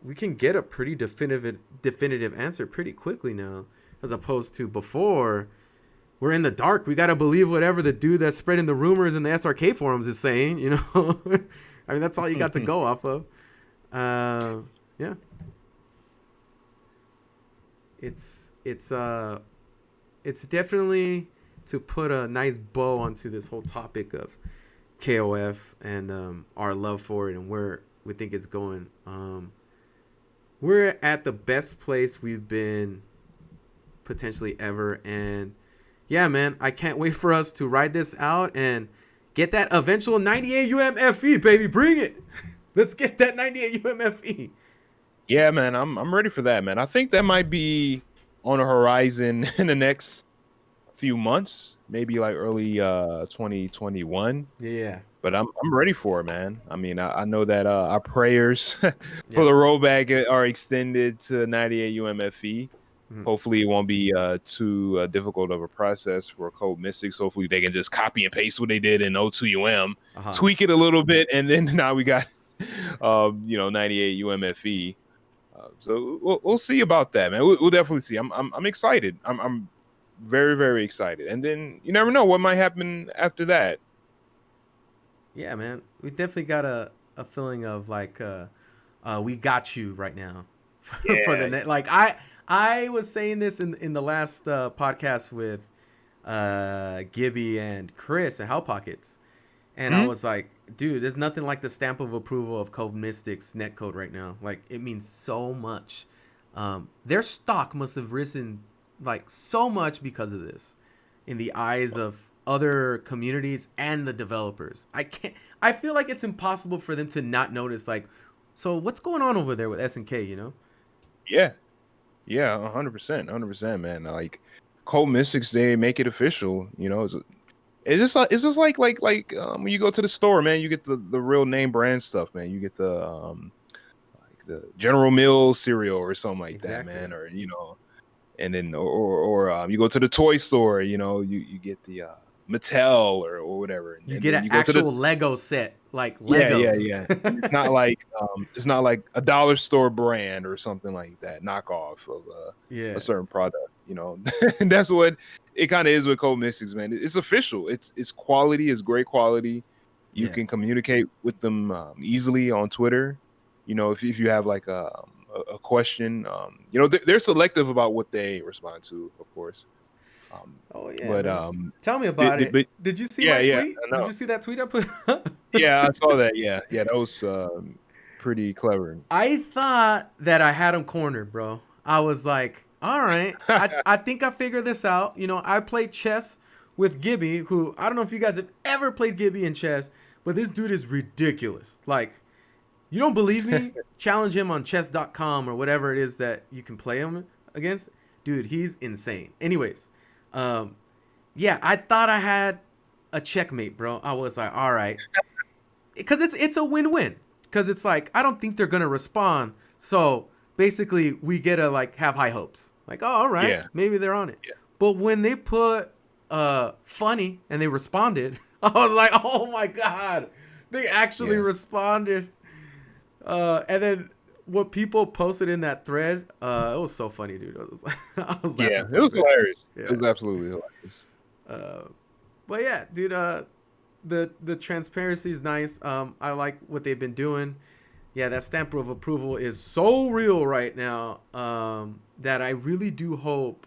[SPEAKER 1] we can get a pretty definitive answer pretty quickly now, as opposed to before. We're in the dark. We gotta believe whatever the dude that's spreading the rumors in the SRK forums is saying. You know, I mean, that's all you got to go off of. Yeah, it's definitely to put a nice bow onto this whole topic of KOF and our love for it and where we think it's going. We're at the best place we've been potentially ever, and yeah, man, I can't wait for us to ride this out and get that eventual 98 UMFE, baby. Bring it. Let's get that 98 UMFE.
[SPEAKER 2] Yeah, man, I'm ready for that, man. I think that might be on the horizon in the next few months, maybe like early 2021.
[SPEAKER 1] Yeah.
[SPEAKER 2] But I'm ready for it, man. I mean, I know that our prayers for
[SPEAKER 1] Yeah.
[SPEAKER 2] the rollback are extended to 98 UMFE.
[SPEAKER 1] Mhm.
[SPEAKER 2] Hopefully, it won't be too difficult of a process for Code Mystics. Hopefully, they can just copy and paste what they did in O2UM, tweak it a little bit, and then now we got 98 UMFE. So we'll see about that, man. We'll definitely see. I'm excited. I'm very, very excited. And then you never know what might happen after that.
[SPEAKER 1] Yeah, man. We definitely got a feeling of like we got you right now for the
[SPEAKER 2] Yeah.
[SPEAKER 1] net. Like I was saying this in the last podcast with Gibby and Chris and Hell Pockets. And I was like, dude, there's nothing like the stamp of approval of Code Mystics netcode right now. Like, it means so much. Their stock must have risen like so much because of this in the eyes of other communities and the developers. I feel like it's impossible for them to not notice, like, so what's going on over there with SNK, you know?
[SPEAKER 2] Yeah. 100%, man. Like Code Mystics, they make it official. You know, it's just like when you go to the store, man. You get the real name brand stuff, man. You get the like the General Mills cereal or something like that,
[SPEAKER 1] Exactly.
[SPEAKER 2] man. Or and then or you go to the toy store, you get the Mattel or whatever,
[SPEAKER 1] You
[SPEAKER 2] and
[SPEAKER 1] get
[SPEAKER 2] then
[SPEAKER 1] an
[SPEAKER 2] you go to the
[SPEAKER 1] Actual Lego set, like
[SPEAKER 2] yeah,
[SPEAKER 1] Legos.
[SPEAKER 2] and it's not like a dollar store brand or something like that, knockoff of
[SPEAKER 1] Yeah.
[SPEAKER 2] a certain product, and that's what it kind of is with Code Mystics, man. It's official. It's quality. It's great quality. You
[SPEAKER 1] Yeah.
[SPEAKER 2] can communicate with them easily on Twitter. If you have like a question, they're selective about what they respond to, of course.
[SPEAKER 1] Oh yeah,
[SPEAKER 2] But
[SPEAKER 1] man. Tell me about it.
[SPEAKER 2] but
[SPEAKER 1] Did you see my
[SPEAKER 2] yeah,
[SPEAKER 1] tweet?
[SPEAKER 2] I
[SPEAKER 1] Did
[SPEAKER 2] know.
[SPEAKER 1] you see that tweet I put?
[SPEAKER 2] Yeah, I saw that. Yeah, that was pretty clever.
[SPEAKER 1] I thought that I had him cornered, bro. I was like, all right, I think I figured this out. You know, I played chess with Gibby, who I don't know if you guys have ever played Gibby in chess, but this dude is ridiculous. Like, you don't believe me? Challenge him on chess.com or whatever it is that you can play him against. Dude, he's insane. Anyways, yeah, I thought I had a checkmate, bro. I was like, all right, because it's a win-win. Because it's like I don't think they're gonna respond. So basically, we get to like have high hopes. Like, oh, all right,
[SPEAKER 2] Yeah,
[SPEAKER 1] maybe they're on it.
[SPEAKER 2] yeah,
[SPEAKER 1] But when they put funny and they responded, I was like, oh my god, they actually
[SPEAKER 2] yeah,
[SPEAKER 1] responded. And then what people posted in that thread, it was so funny, dude. I was
[SPEAKER 2] yeah.
[SPEAKER 1] laughing
[SPEAKER 2] It
[SPEAKER 1] for a
[SPEAKER 2] was
[SPEAKER 1] bit.
[SPEAKER 2] hilarious. It
[SPEAKER 1] Yeah.
[SPEAKER 2] was absolutely hilarious.
[SPEAKER 1] Uh, but yeah, dude. The transparency is nice. I like what they've been doing. Yeah, that stamp of approval is so real right now. That I really do hope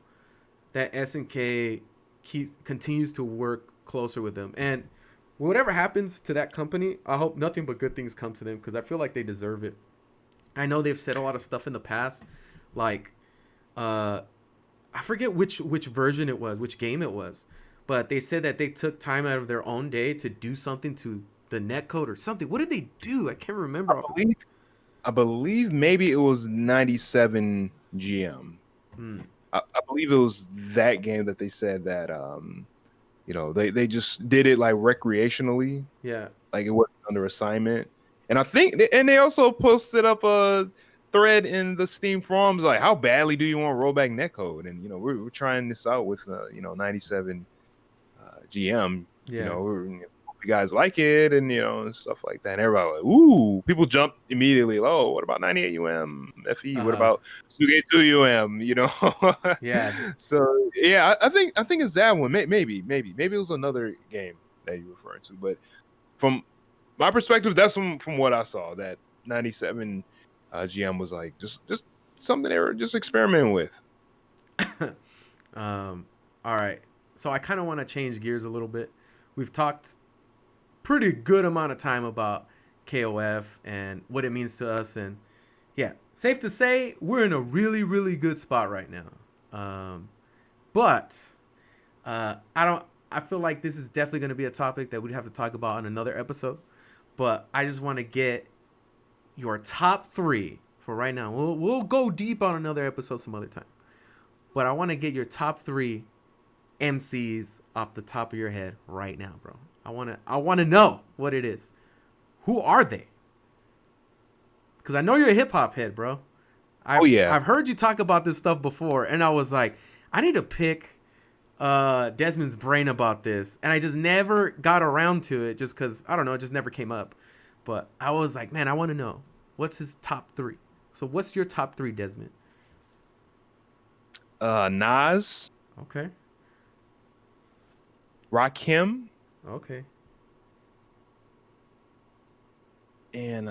[SPEAKER 1] that SNK continues to work closer with them. And whatever happens to that company, I hope nothing but good things come to them because I feel like they deserve it. I know they've said a lot of stuff in the past, like uh, I forget which version it was, which game it was, but they said that they took time out of their own day to do something to the netcode or something. What did they do? I can't
[SPEAKER 2] I
[SPEAKER 1] remember off the.
[SPEAKER 2] believe, I believe maybe it was 97 GM.
[SPEAKER 1] Hmm.
[SPEAKER 2] I believe it was that game that they said that they just did it like recreationally,
[SPEAKER 1] Yeah.
[SPEAKER 2] like it wasn't under assignment. And I think, and they also posted up a thread in the Steam forums like, how badly do you want rollback netcode? And we're trying this out with 97 GM.
[SPEAKER 1] Yeah.
[SPEAKER 2] We're you guys like it, and and stuff like that. And everybody like, ooh, people jump immediately. Oh, what about 98 UM FE? What
[SPEAKER 1] Uh-huh.
[SPEAKER 2] about Suge 2 UM?
[SPEAKER 1] Yeah.
[SPEAKER 2] So yeah, I think it's that one. Maybe it was another game that you're referring to, but from my perspective, that's from what I saw. That 97 GM was like just something they were just experimenting with.
[SPEAKER 1] um, all right. So I kind of want to change gears a little bit. We've talked pretty good amount of time about KOF and what it means to us, and yeah, safe to say we're in a really really good spot right now. But I don't. I feel like this is definitely going to be a topic that we'd have to talk about on another episode. But I just want to get your top three for right now. We'll go deep on another episode some other time. But I want to get your top three MCs off the top of your head right now, bro. I want to know what it is. Who are they? Because I know you're a hip hop head, bro.
[SPEAKER 2] Oh yeah.
[SPEAKER 1] I've heard you talk about this stuff before, and I was like, I need to pick Desmond's brain about this, and I just never got around to it, just because I don't know, it just never came up. But I was like, man, I want to know what's his top three. So what's your top three, Desmond?
[SPEAKER 2] Nas,
[SPEAKER 1] Okay.
[SPEAKER 2] Rakim,
[SPEAKER 1] Okay.
[SPEAKER 2] and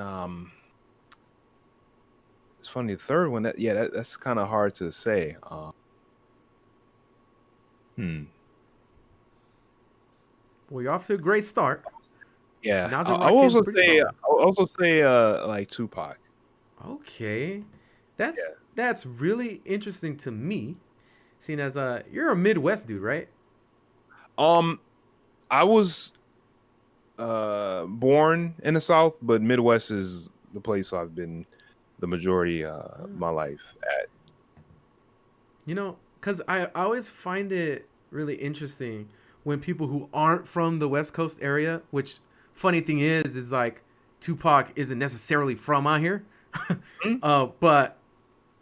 [SPEAKER 2] it's funny the third one. That's kind of hard to say. Hmm.
[SPEAKER 1] Well, you're off to a great start.
[SPEAKER 2] Yeah,
[SPEAKER 1] Nas and
[SPEAKER 2] I'll
[SPEAKER 1] Rakim's
[SPEAKER 2] also
[SPEAKER 1] pretty
[SPEAKER 2] say
[SPEAKER 1] solid.
[SPEAKER 2] like Tupac.
[SPEAKER 1] Okay. That's
[SPEAKER 2] Yeah.
[SPEAKER 1] that's really interesting to me, seeing as you're a Midwest dude, right?
[SPEAKER 2] Um, I was born in the South, but Midwest is the place I've been the majority of my life at.
[SPEAKER 1] You know, because I always find it really interesting when people who aren't from the West Coast area, which funny thing is like Tupac isn't necessarily from out here,
[SPEAKER 2] Hmm?
[SPEAKER 1] but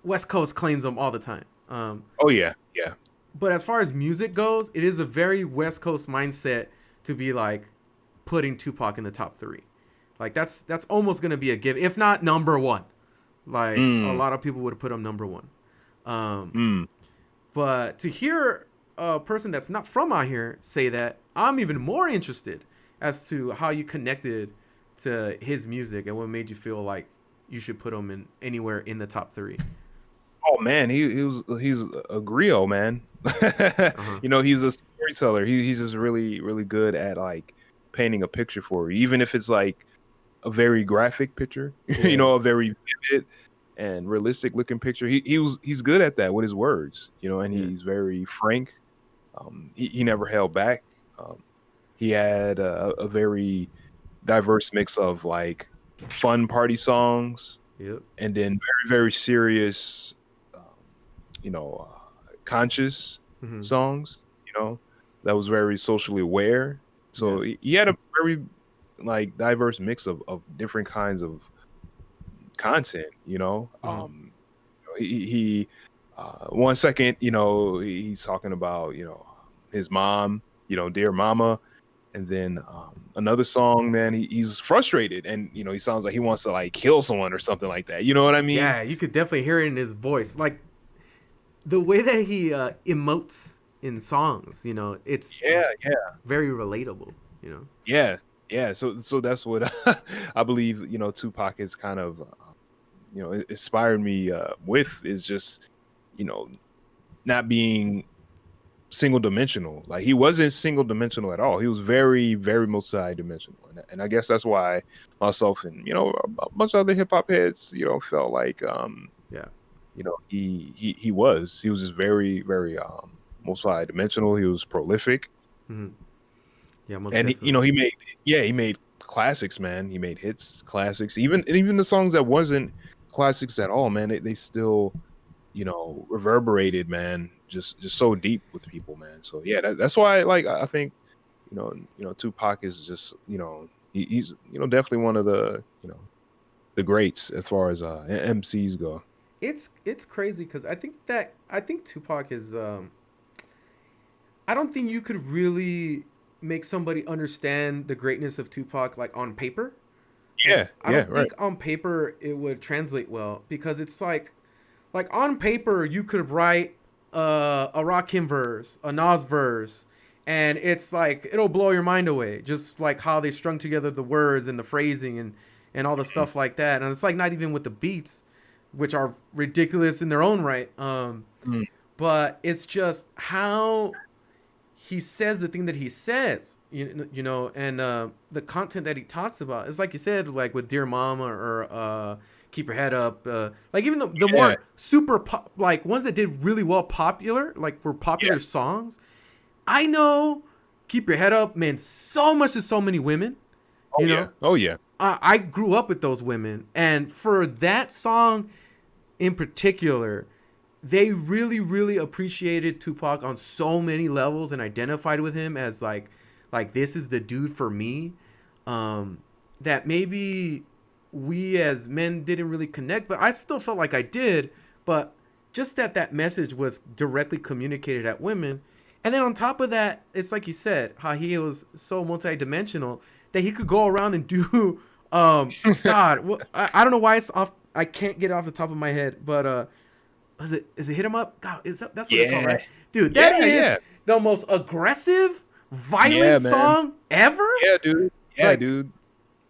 [SPEAKER 1] West Coast claims them all the time.
[SPEAKER 2] Oh yeah, yeah.
[SPEAKER 1] But as far as music goes, it is a very West Coast mindset to be like putting Tupac in the top three. Like that's almost gonna be a give, if not number one. Like a
[SPEAKER 2] Mm,
[SPEAKER 1] lot of people would put him number one. Um,
[SPEAKER 2] mm.
[SPEAKER 1] but to hear a person that's not from out here say that, I'm even more interested as to how you connected to his music and what made you feel like you should put him in anywhere in the top three.
[SPEAKER 2] Oh man, he's a griot, man.
[SPEAKER 1] Uh huh.
[SPEAKER 2] He's a storyteller. He's just really good at like painting a picture for you, even if it's like a very graphic picture,
[SPEAKER 1] Yeah.
[SPEAKER 2] a very vivid and realistic looking picture. He's good at that with his words, and
[SPEAKER 1] Yeah.
[SPEAKER 2] he's very frank. He never held back. Um, he had a very diverse mix of like fun party songs
[SPEAKER 1] Yep.
[SPEAKER 2] and then very serious, um, conscious
[SPEAKER 1] Mm-hmm.
[SPEAKER 2] songs. That was very socially aware.
[SPEAKER 1] Yeah.
[SPEAKER 2] So he had a very like diverse mix of different kinds of content.
[SPEAKER 1] Mm-hmm.
[SPEAKER 2] He 1 second, he's talking about his mom, dear mama, and then another song, man, he's frustrated, and he sounds like he wants to like kill someone or something like that. You know what I mean?
[SPEAKER 1] Yeah, you could definitely hear it in his voice, like the way that he emotes in songs. It's
[SPEAKER 2] Yeah, yeah,
[SPEAKER 1] very relatable. You know.
[SPEAKER 2] yeah, yeah. So that's what I believe. Tupac is kind of inspired me with is just you know not being single dimensional. Like he wasn't single dimensional at all. He was very multi-dimensional, and I guess that's why myself and a bunch of other hip hop heads felt like
[SPEAKER 1] Yeah.
[SPEAKER 2] he was just very multi-dimensional. He was prolific,
[SPEAKER 1] Mm-hmm. Yeah, most
[SPEAKER 2] and
[SPEAKER 1] definitely.
[SPEAKER 2] he made classics, man. He made hits, classics, even the songs that wasn't classics at all, man. They still reverberated, man, just so deep with people, man. So yeah, that's why like I think Tupac is just he's definitely one of the greats as far as MCs go.
[SPEAKER 1] It's crazy because I think Tupac is I don't think you could really. make somebody understand the greatness of Tupac like on paper. And
[SPEAKER 2] Yeah,
[SPEAKER 1] I
[SPEAKER 2] yeah,
[SPEAKER 1] don't
[SPEAKER 2] right.
[SPEAKER 1] think on paper it would translate well because it's like on paper you could write a Rakim verse, a Nas verse, and it's like it'll blow your mind away. Just like how they strung together the words and the phrasing and all the stuff like that. And it's like not even with the beats, which are ridiculous in their own right.
[SPEAKER 2] Mm.
[SPEAKER 1] But it's just how he says the thing that he says, and the content that he talks about. It's like you said, like with Dear Mama or Keep Your Head Up. Like even the
[SPEAKER 2] Yeah,
[SPEAKER 1] more super pop, like ones that did really well popular, like were
[SPEAKER 2] yeah.
[SPEAKER 1] popular songs. I know Keep Your Head Up meant so much to so many women.
[SPEAKER 2] Oh
[SPEAKER 1] You
[SPEAKER 2] yeah,
[SPEAKER 1] know,
[SPEAKER 2] oh yeah.
[SPEAKER 1] I grew up with those women, and for that song in particular, they really really appreciated Tupac on so many levels and identified with him as like this is the dude for me. um that maybe we as men didn't really connect, but I still felt like I did. But just that message was directly communicated at women. And then on top of that, it's like you said, how he was so multidimensional that he could go around and do god, well, I don't know why it's off, I can't get it off the top of my head, but is it Hit 'Em Up? God, that's what it's called,
[SPEAKER 2] Yeah,
[SPEAKER 1] right? Dude, that
[SPEAKER 2] yeah,
[SPEAKER 1] is
[SPEAKER 2] yeah,
[SPEAKER 1] the most aggressive,
[SPEAKER 2] yeah,
[SPEAKER 1] violent
[SPEAKER 2] man.
[SPEAKER 1] song ever.
[SPEAKER 2] Yeah, dude. Yeah,
[SPEAKER 1] Like
[SPEAKER 2] dude.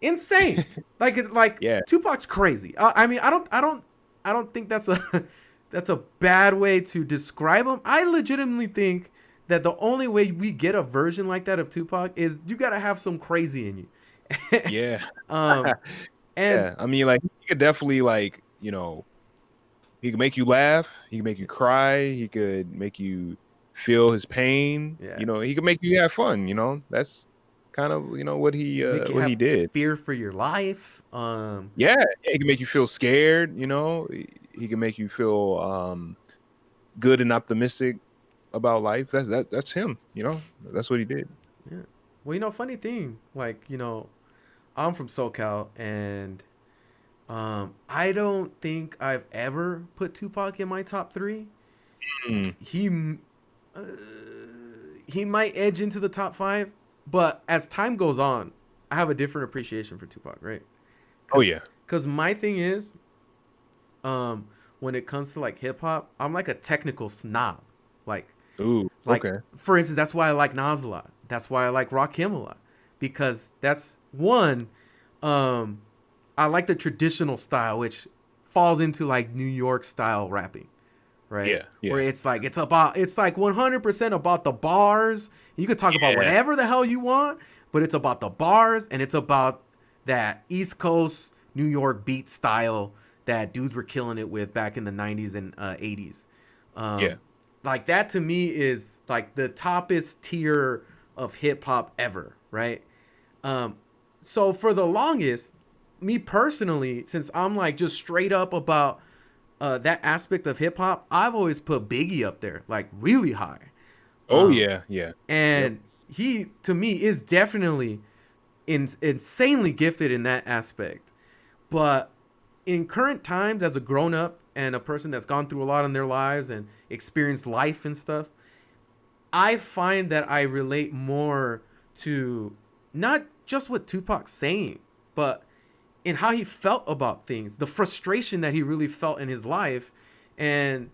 [SPEAKER 1] insane. Like
[SPEAKER 2] Yeah.
[SPEAKER 1] Tupac's crazy. I mean, I don't think that's a that's a bad way to describe him. I legitimately think that the only way we get a version like that of Tupac is you gotta have some crazy in you.
[SPEAKER 2] Yeah.
[SPEAKER 1] um, and
[SPEAKER 2] Yeah. I mean, like he could definitely like, he could make you laugh, he could make you cry, he could make you feel his pain,
[SPEAKER 1] yeah,
[SPEAKER 2] he could make you have fun, That's kind of,
[SPEAKER 1] make you
[SPEAKER 2] what he
[SPEAKER 1] have
[SPEAKER 2] did.
[SPEAKER 1] fear for your life.
[SPEAKER 2] Yeah, he can make you feel scared, He can make you feel good and optimistic about life. That's him, That's what he did.
[SPEAKER 1] Yeah. Well, funny thing, like, I'm from SoCal, and I don't think I've ever put Tupac in my top three.
[SPEAKER 2] Mm.
[SPEAKER 1] He uh, he might edge into the top five, but as time goes on, I have a different appreciation for Tupac, right?
[SPEAKER 2] Oh
[SPEAKER 1] Cause,
[SPEAKER 2] yeah.
[SPEAKER 1] cause my thing is, when it comes to like hip hop, I'm like a technical snob. Like,
[SPEAKER 2] Ooh,
[SPEAKER 1] like
[SPEAKER 2] okay.
[SPEAKER 1] for instance, that's why I like Nas a lot. That's why I like Rakim a lot, because that's one. Um, I like the traditional style, which falls into like New York style rapping, right?
[SPEAKER 2] Yeah,
[SPEAKER 1] Where
[SPEAKER 2] yeah.
[SPEAKER 1] it's like 100% about the bars. You could talk about
[SPEAKER 2] Yeah.
[SPEAKER 1] whatever the hell you want, but it's about the bars and it's about that East Coast New York beat style that dudes were killing it with back in the 90s and 80s.
[SPEAKER 2] Yeah.
[SPEAKER 1] Um, like that to me is like the toppest tier of hip hop ever, right? Um, so for the longest, me personally, since I'm like just straight up about that aspect of hip hop, I've always put Biggie up there, like really high.
[SPEAKER 2] Oh
[SPEAKER 1] Um,
[SPEAKER 2] yeah, yeah. Yep.
[SPEAKER 1] and he, to me, is definitely insanely gifted in that aspect. But in current times, as a grown up and a person that's gone through a lot in their lives and experienced life and stuff, I find that I relate more to not just what Tupac's saying, but in how he felt about things, the frustration that he really felt in his life, and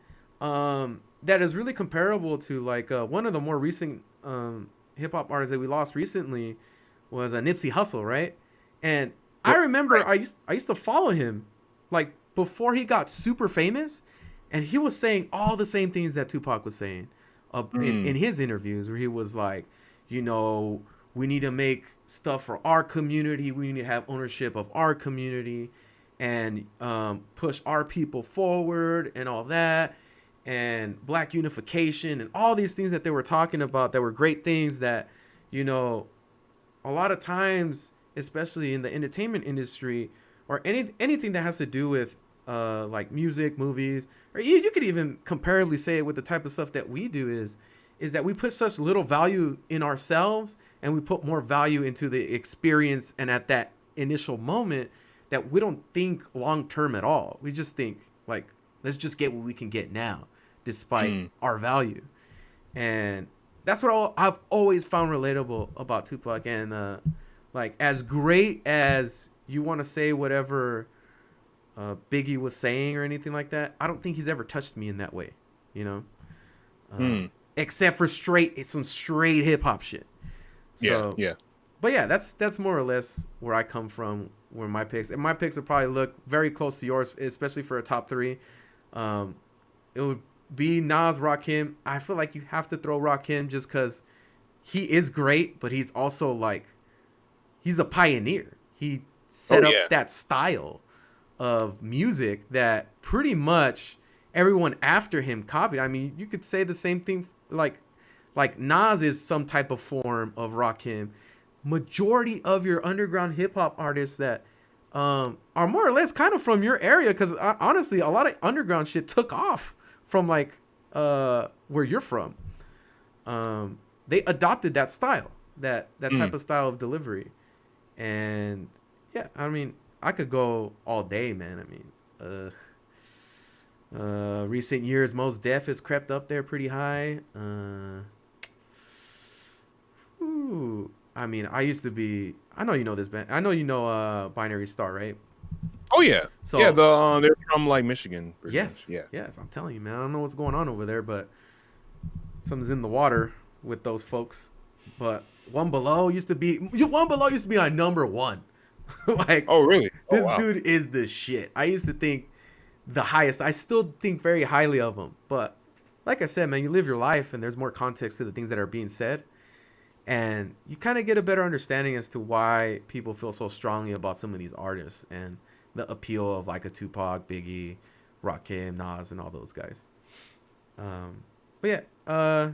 [SPEAKER 1] that is really comparable to like one of the more recent hip hop artists that we lost recently was Nipsey Hussle, right? And I
[SPEAKER 2] Yep.
[SPEAKER 1] remember
[SPEAKER 2] Right.
[SPEAKER 1] I used to follow him like before he got super famous, and he was saying all the same things that Tupac was saying in
[SPEAKER 2] Mm.
[SPEAKER 1] his interviews, where he was like, you know, we need to make stuff for our community. We need to have ownership of our community and push our people forward and all that. And black unification and all these things that they were talking about that were great things that, you know, a lot of times, especially in the entertainment industry or anything that has to do with like music, movies, or you could even comparably say it with the type of stuff that we do is that we put such little value in ourselves and we put more value into the experience and at that initial moment that we don't think long term at all. We just think like let's just get what we can get now despite
[SPEAKER 2] Mm.
[SPEAKER 1] our value. And that's what I've always found relatable about Tupac. And like, as great as you want to say whatever Biggie was saying or anything like that, I don't think he's ever touched me in that way, you know.
[SPEAKER 2] Hmm.
[SPEAKER 1] Except for some straight hip hop shit.
[SPEAKER 2] Yeah,
[SPEAKER 1] So,
[SPEAKER 2] yeah.
[SPEAKER 1] but yeah, that's more or less where I come from. Where my picks, and my picks would probably look very close to yours, especially for a top three. It would be Nas, Rakim. I feel like you have to throw Rakim just because he is great, but he's also like, he's a pioneer. He
[SPEAKER 2] Oh
[SPEAKER 1] set
[SPEAKER 2] yeah.
[SPEAKER 1] up that style of music that pretty much everyone after him copied. I mean, you could say the same thing like Nas is some type of form of Rakim. Majority of your underground hip hop artists that are more or less kind of from your area, because honestly, a lot of underground shit took off from like where you're from. They adopted that style, that type
[SPEAKER 2] Mm.
[SPEAKER 1] of style of delivery, and yeah, I mean, I could go all day, man. I mean, recent years, Mos Def has crept up there pretty high. I mean, I used to be. I know you know this band. I know you know Binary Star, right?
[SPEAKER 2] Oh yeah. Yeah,
[SPEAKER 1] So
[SPEAKER 2] they're from like Michigan, pretty much.
[SPEAKER 1] yes,
[SPEAKER 2] Yeah.
[SPEAKER 1] yes, I'm telling you, man. I don't know what's going on over there, but something's in the water with those folks. But One Below used to be on number one. Like,
[SPEAKER 2] Oh really? Oh
[SPEAKER 1] this
[SPEAKER 2] wow.
[SPEAKER 1] dude is the shit. I used to think the highest. I still think very highly of him, but like I said, man, you live your life, and there's more context to the things that are being said, and you kind of get a better understanding as to why people feel so strongly about some of these artists and the appeal of like a Tupac, Biggie, Rakim, Nas, and all those guys. But yeah,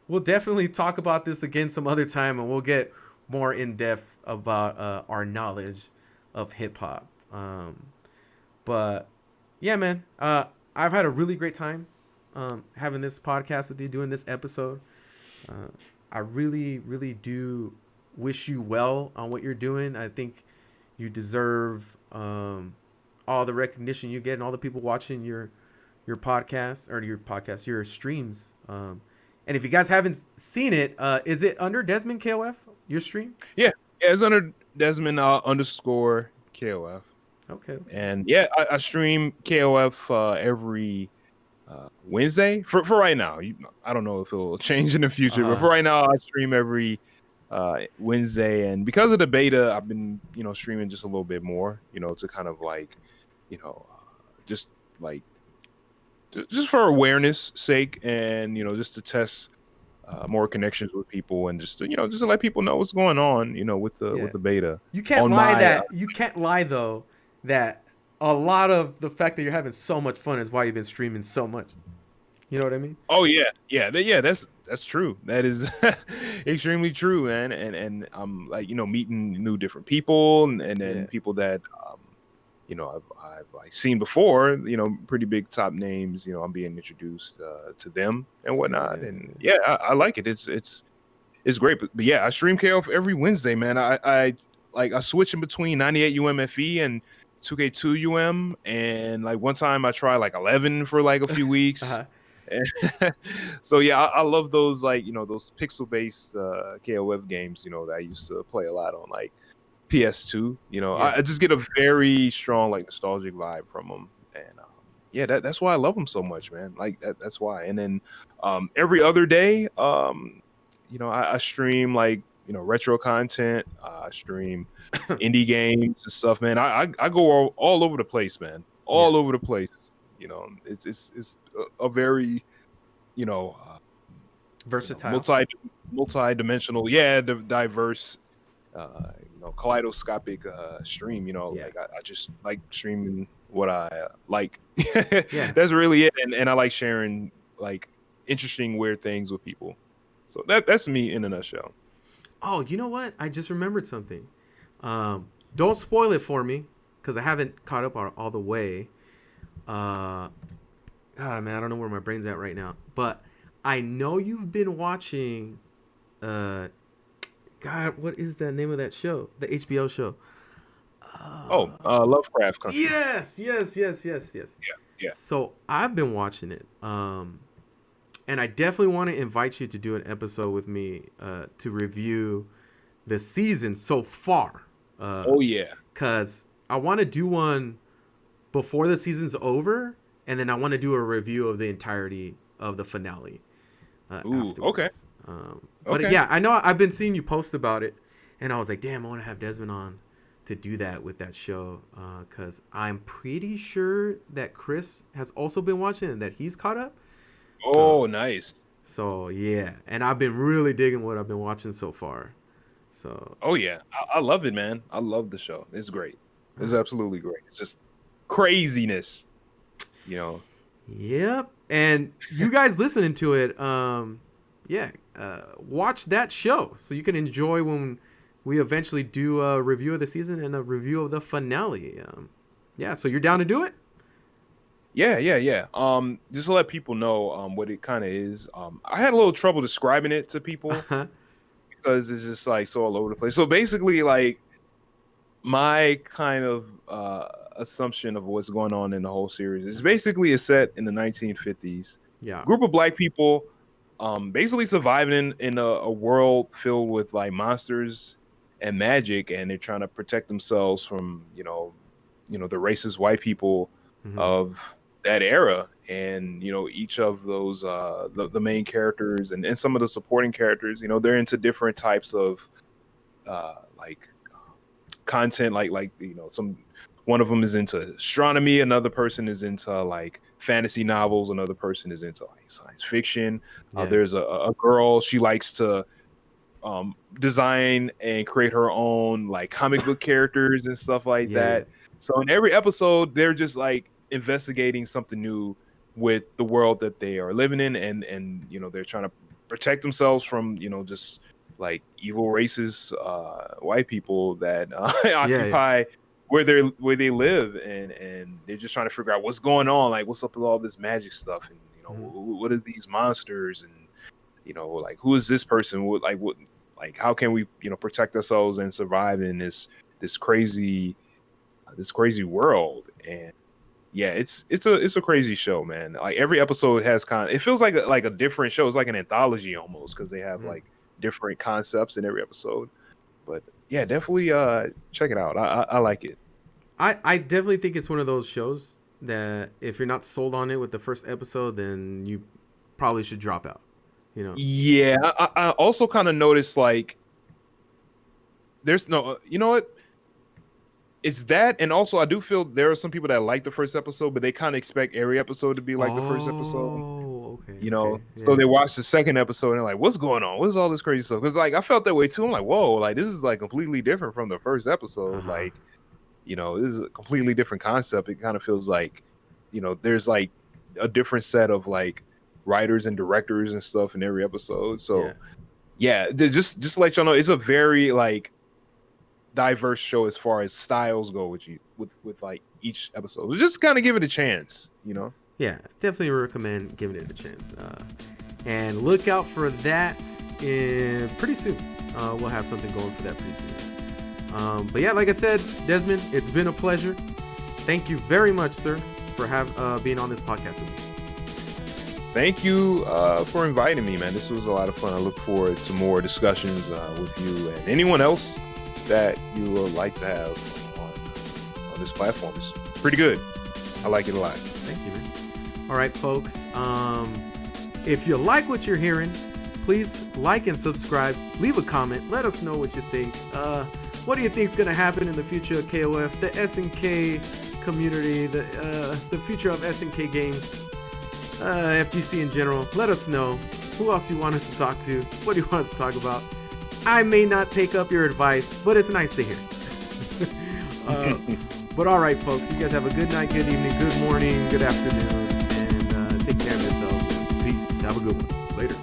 [SPEAKER 1] we'll definitely talk about this again some other time, and we'll get more in depth about our knowledge of hip hop. But yeah, man, I've had a really great time having this podcast with you, doing this episode. Uh, I really, really do wish you well on what you're doing. I think you deserve all the recognition you get, and all the people watching your streams. And if you guys haven't seen it, is it under Desmond KOF, your stream?
[SPEAKER 2] Yeah. Yeah, it's under Desmond underscore KOF.
[SPEAKER 1] Okay.
[SPEAKER 2] And yeah, I stream KOF every Wednesday for right now. I don't know if it'll change in the future, but
[SPEAKER 1] Uh,
[SPEAKER 2] for right now, I stream every Wednesday. And because of the beta, I've been streaming just a little bit more, to kind of like, just like just for awareness sake, and just to test more connections with people, and just to, just to let people know what's going on, with the
[SPEAKER 1] yeah.
[SPEAKER 2] beta
[SPEAKER 1] You can't
[SPEAKER 2] on
[SPEAKER 1] lie
[SPEAKER 2] my
[SPEAKER 1] that you can't lie though that a lot of the fact that you're having so much fun is why you've been streaming so much. You know what I mean?
[SPEAKER 2] Oh yeah, yeah, yeah. That's true. That is extremely true, man. And I'm like meeting new different people, and
[SPEAKER 1] Yeah.
[SPEAKER 2] then people that I've like seen before. Pretty big top names. I'm being introduced to them and
[SPEAKER 1] It's good.
[SPEAKER 2] whatnot.
[SPEAKER 1] Yeah,
[SPEAKER 2] And
[SPEAKER 1] yeah.
[SPEAKER 2] yeah, I like it. It's great. But yeah, I stream KOF every Wednesday, man. I switch in between 98 UMFE and 2K2 UM, and like one time I tried like 11 for like a few weeks.
[SPEAKER 1] Uh-huh.
[SPEAKER 2] And so yeah, I love those, like those pixel based KOF games, that I used to play a lot on like PS2.
[SPEAKER 1] Yeah.
[SPEAKER 2] I just get a very strong like nostalgic vibe from them, and yeah, that's why I love them so much, man. Like that's why. And then every other day, I stream like retro content. I stream indie games and stuff, man. I go all over the place, man.
[SPEAKER 1] Yeah.
[SPEAKER 2] All over the place. It's a very
[SPEAKER 1] Versatile.
[SPEAKER 2] multi-dimensional, yeah, diverse, kaleidoscopic stream.
[SPEAKER 1] Yeah.
[SPEAKER 2] Like I just like streaming what I like.
[SPEAKER 1] Yeah.
[SPEAKER 2] That's really it, and I like sharing like interesting, weird things with people. So that's me in a nutshell.
[SPEAKER 1] Oh, you know what? I just remembered something. Don't spoil it for me, because I haven't caught up all the way. God, man, I don't know where my brain's at right now. But I know you've been watching. God, what is the name of that show? The HBO show.
[SPEAKER 2] Lovecraft Country.
[SPEAKER 1] Yes.
[SPEAKER 2] Yeah, yeah.
[SPEAKER 1] So I've been watching it. And I definitely want to invite you to do an episode with me to review the season so far.
[SPEAKER 2] Oh yeah.
[SPEAKER 1] Because I want to do one before the season's over, and then I want to do a review of the entirety of the finale
[SPEAKER 2] Ooh, okay.
[SPEAKER 1] afterwards. But
[SPEAKER 2] Okay.
[SPEAKER 1] yeah, I know I've been seeing you post about it, and I was like, damn, I want to have Desmond on to do that with that show, because I'm pretty sure that Chris has also been watching and that he's caught up.
[SPEAKER 2] Oh,
[SPEAKER 1] So,
[SPEAKER 2] nice.
[SPEAKER 1] so yeah, and I've been really digging what I've been watching so far. So,
[SPEAKER 2] Oh yeah, I love it, man. I love the show. It's great.
[SPEAKER 1] all
[SPEAKER 2] It's
[SPEAKER 1] right.
[SPEAKER 2] absolutely great. It's just craziness, you know.
[SPEAKER 1] Yep. And you guys listening to it, yeah, watch that show so you can enjoy when we eventually do a review of the season and a review of the finale. Yeah, so you're down to do it?
[SPEAKER 2] Yeah. Just to let people know what it kind of is. I had a little trouble describing it to people
[SPEAKER 1] Uh-huh.
[SPEAKER 2] because it's just like so all over the place. So basically, like my kind of assumption of what's going on in the whole series is basically it's set in the 1950s.
[SPEAKER 1] Yeah.
[SPEAKER 2] Group of black people basically surviving in a world filled with like monsters and magic, and they're trying to protect themselves from the racist white people
[SPEAKER 1] Hmm.
[SPEAKER 2] of that era. And each of those the main characters and some of the supporting characters, they're into different types of like content, like some one of them is into astronomy, another person is into like fantasy novels, another person is into like science fiction.
[SPEAKER 1] Yeah.
[SPEAKER 2] There's a girl, she likes to design and create her own like comic book characters and stuff like
[SPEAKER 1] Yeah, yeah.
[SPEAKER 2] that. So in every episode they're just like investigating something new with the world that they are living in, and they're trying to protect themselves from just like evil racist white people that
[SPEAKER 1] Yeah, yeah.
[SPEAKER 2] occupy where they live, and they're just trying to figure out what's going on, like what's up with all this magic stuff, and
[SPEAKER 1] Hmm.
[SPEAKER 2] what are these monsters, and like who is this person, what like how can we protect ourselves and survive in this crazy world. And yeah, it's a crazy show, man. Like every episode has it feels like a different show. It's like an anthology almost, because they have
[SPEAKER 1] Hmm.
[SPEAKER 2] like different concepts in every episode. But yeah, definitely check it out. I like it.
[SPEAKER 1] I definitely think it's one of those shows that if you're not sold on it with the first episode, then you probably should drop out. You know?
[SPEAKER 2] Yeah, I also kind of noticed like there's no, you know what? It's that, and also I do feel there are some people that like the first episode, but they kind of expect every episode to be like the first episode.
[SPEAKER 1] Oh, okay, okay,
[SPEAKER 2] So
[SPEAKER 1] yeah.
[SPEAKER 2] they watch the second episode and they're like, "What's going on? What's all this crazy stuff?" Because like I felt that way too. I'm like, "Whoa, like this is like completely different from the first
[SPEAKER 1] Uh
[SPEAKER 2] episode.
[SPEAKER 1] huh.
[SPEAKER 2] Like, this is a completely different concept." It kind of feels like, there's like a different set of like writers and directors and stuff in every episode.
[SPEAKER 1] Yeah.
[SPEAKER 2] So yeah, just to let y'all know, it's a very like diverse show as far as styles go with like each episode. So just kind of give it a chance.
[SPEAKER 1] Yeah, definitely recommend giving it a chance. And look out for that pretty soon. We'll have something going for that pretty soon. But yeah, like I said, Desmond, it's been a pleasure. Thank you very much, sir, for being on this podcast with me.
[SPEAKER 2] Thank you for inviting me, man. This was a lot of fun. I look forward to more discussions with you and anyone else that you would like to have on this platform. It's pretty good. I like it a lot.
[SPEAKER 1] Thank you, man. All right, folks. If you like what you're hearing, please like and subscribe. Leave a comment. Let us know what you think. What do you think is going to happen in the future of KOF, the SNK community, the future of SNK games, FGC in general? Let us know. Who else you want us to talk to? What do you want us to talk about? I may not take up your advice, but it's nice to hear. But all right, folks, you guys have a good night, good evening, good morning, good afternoon, and take care of yourselves. Peace. Have a good one. Later.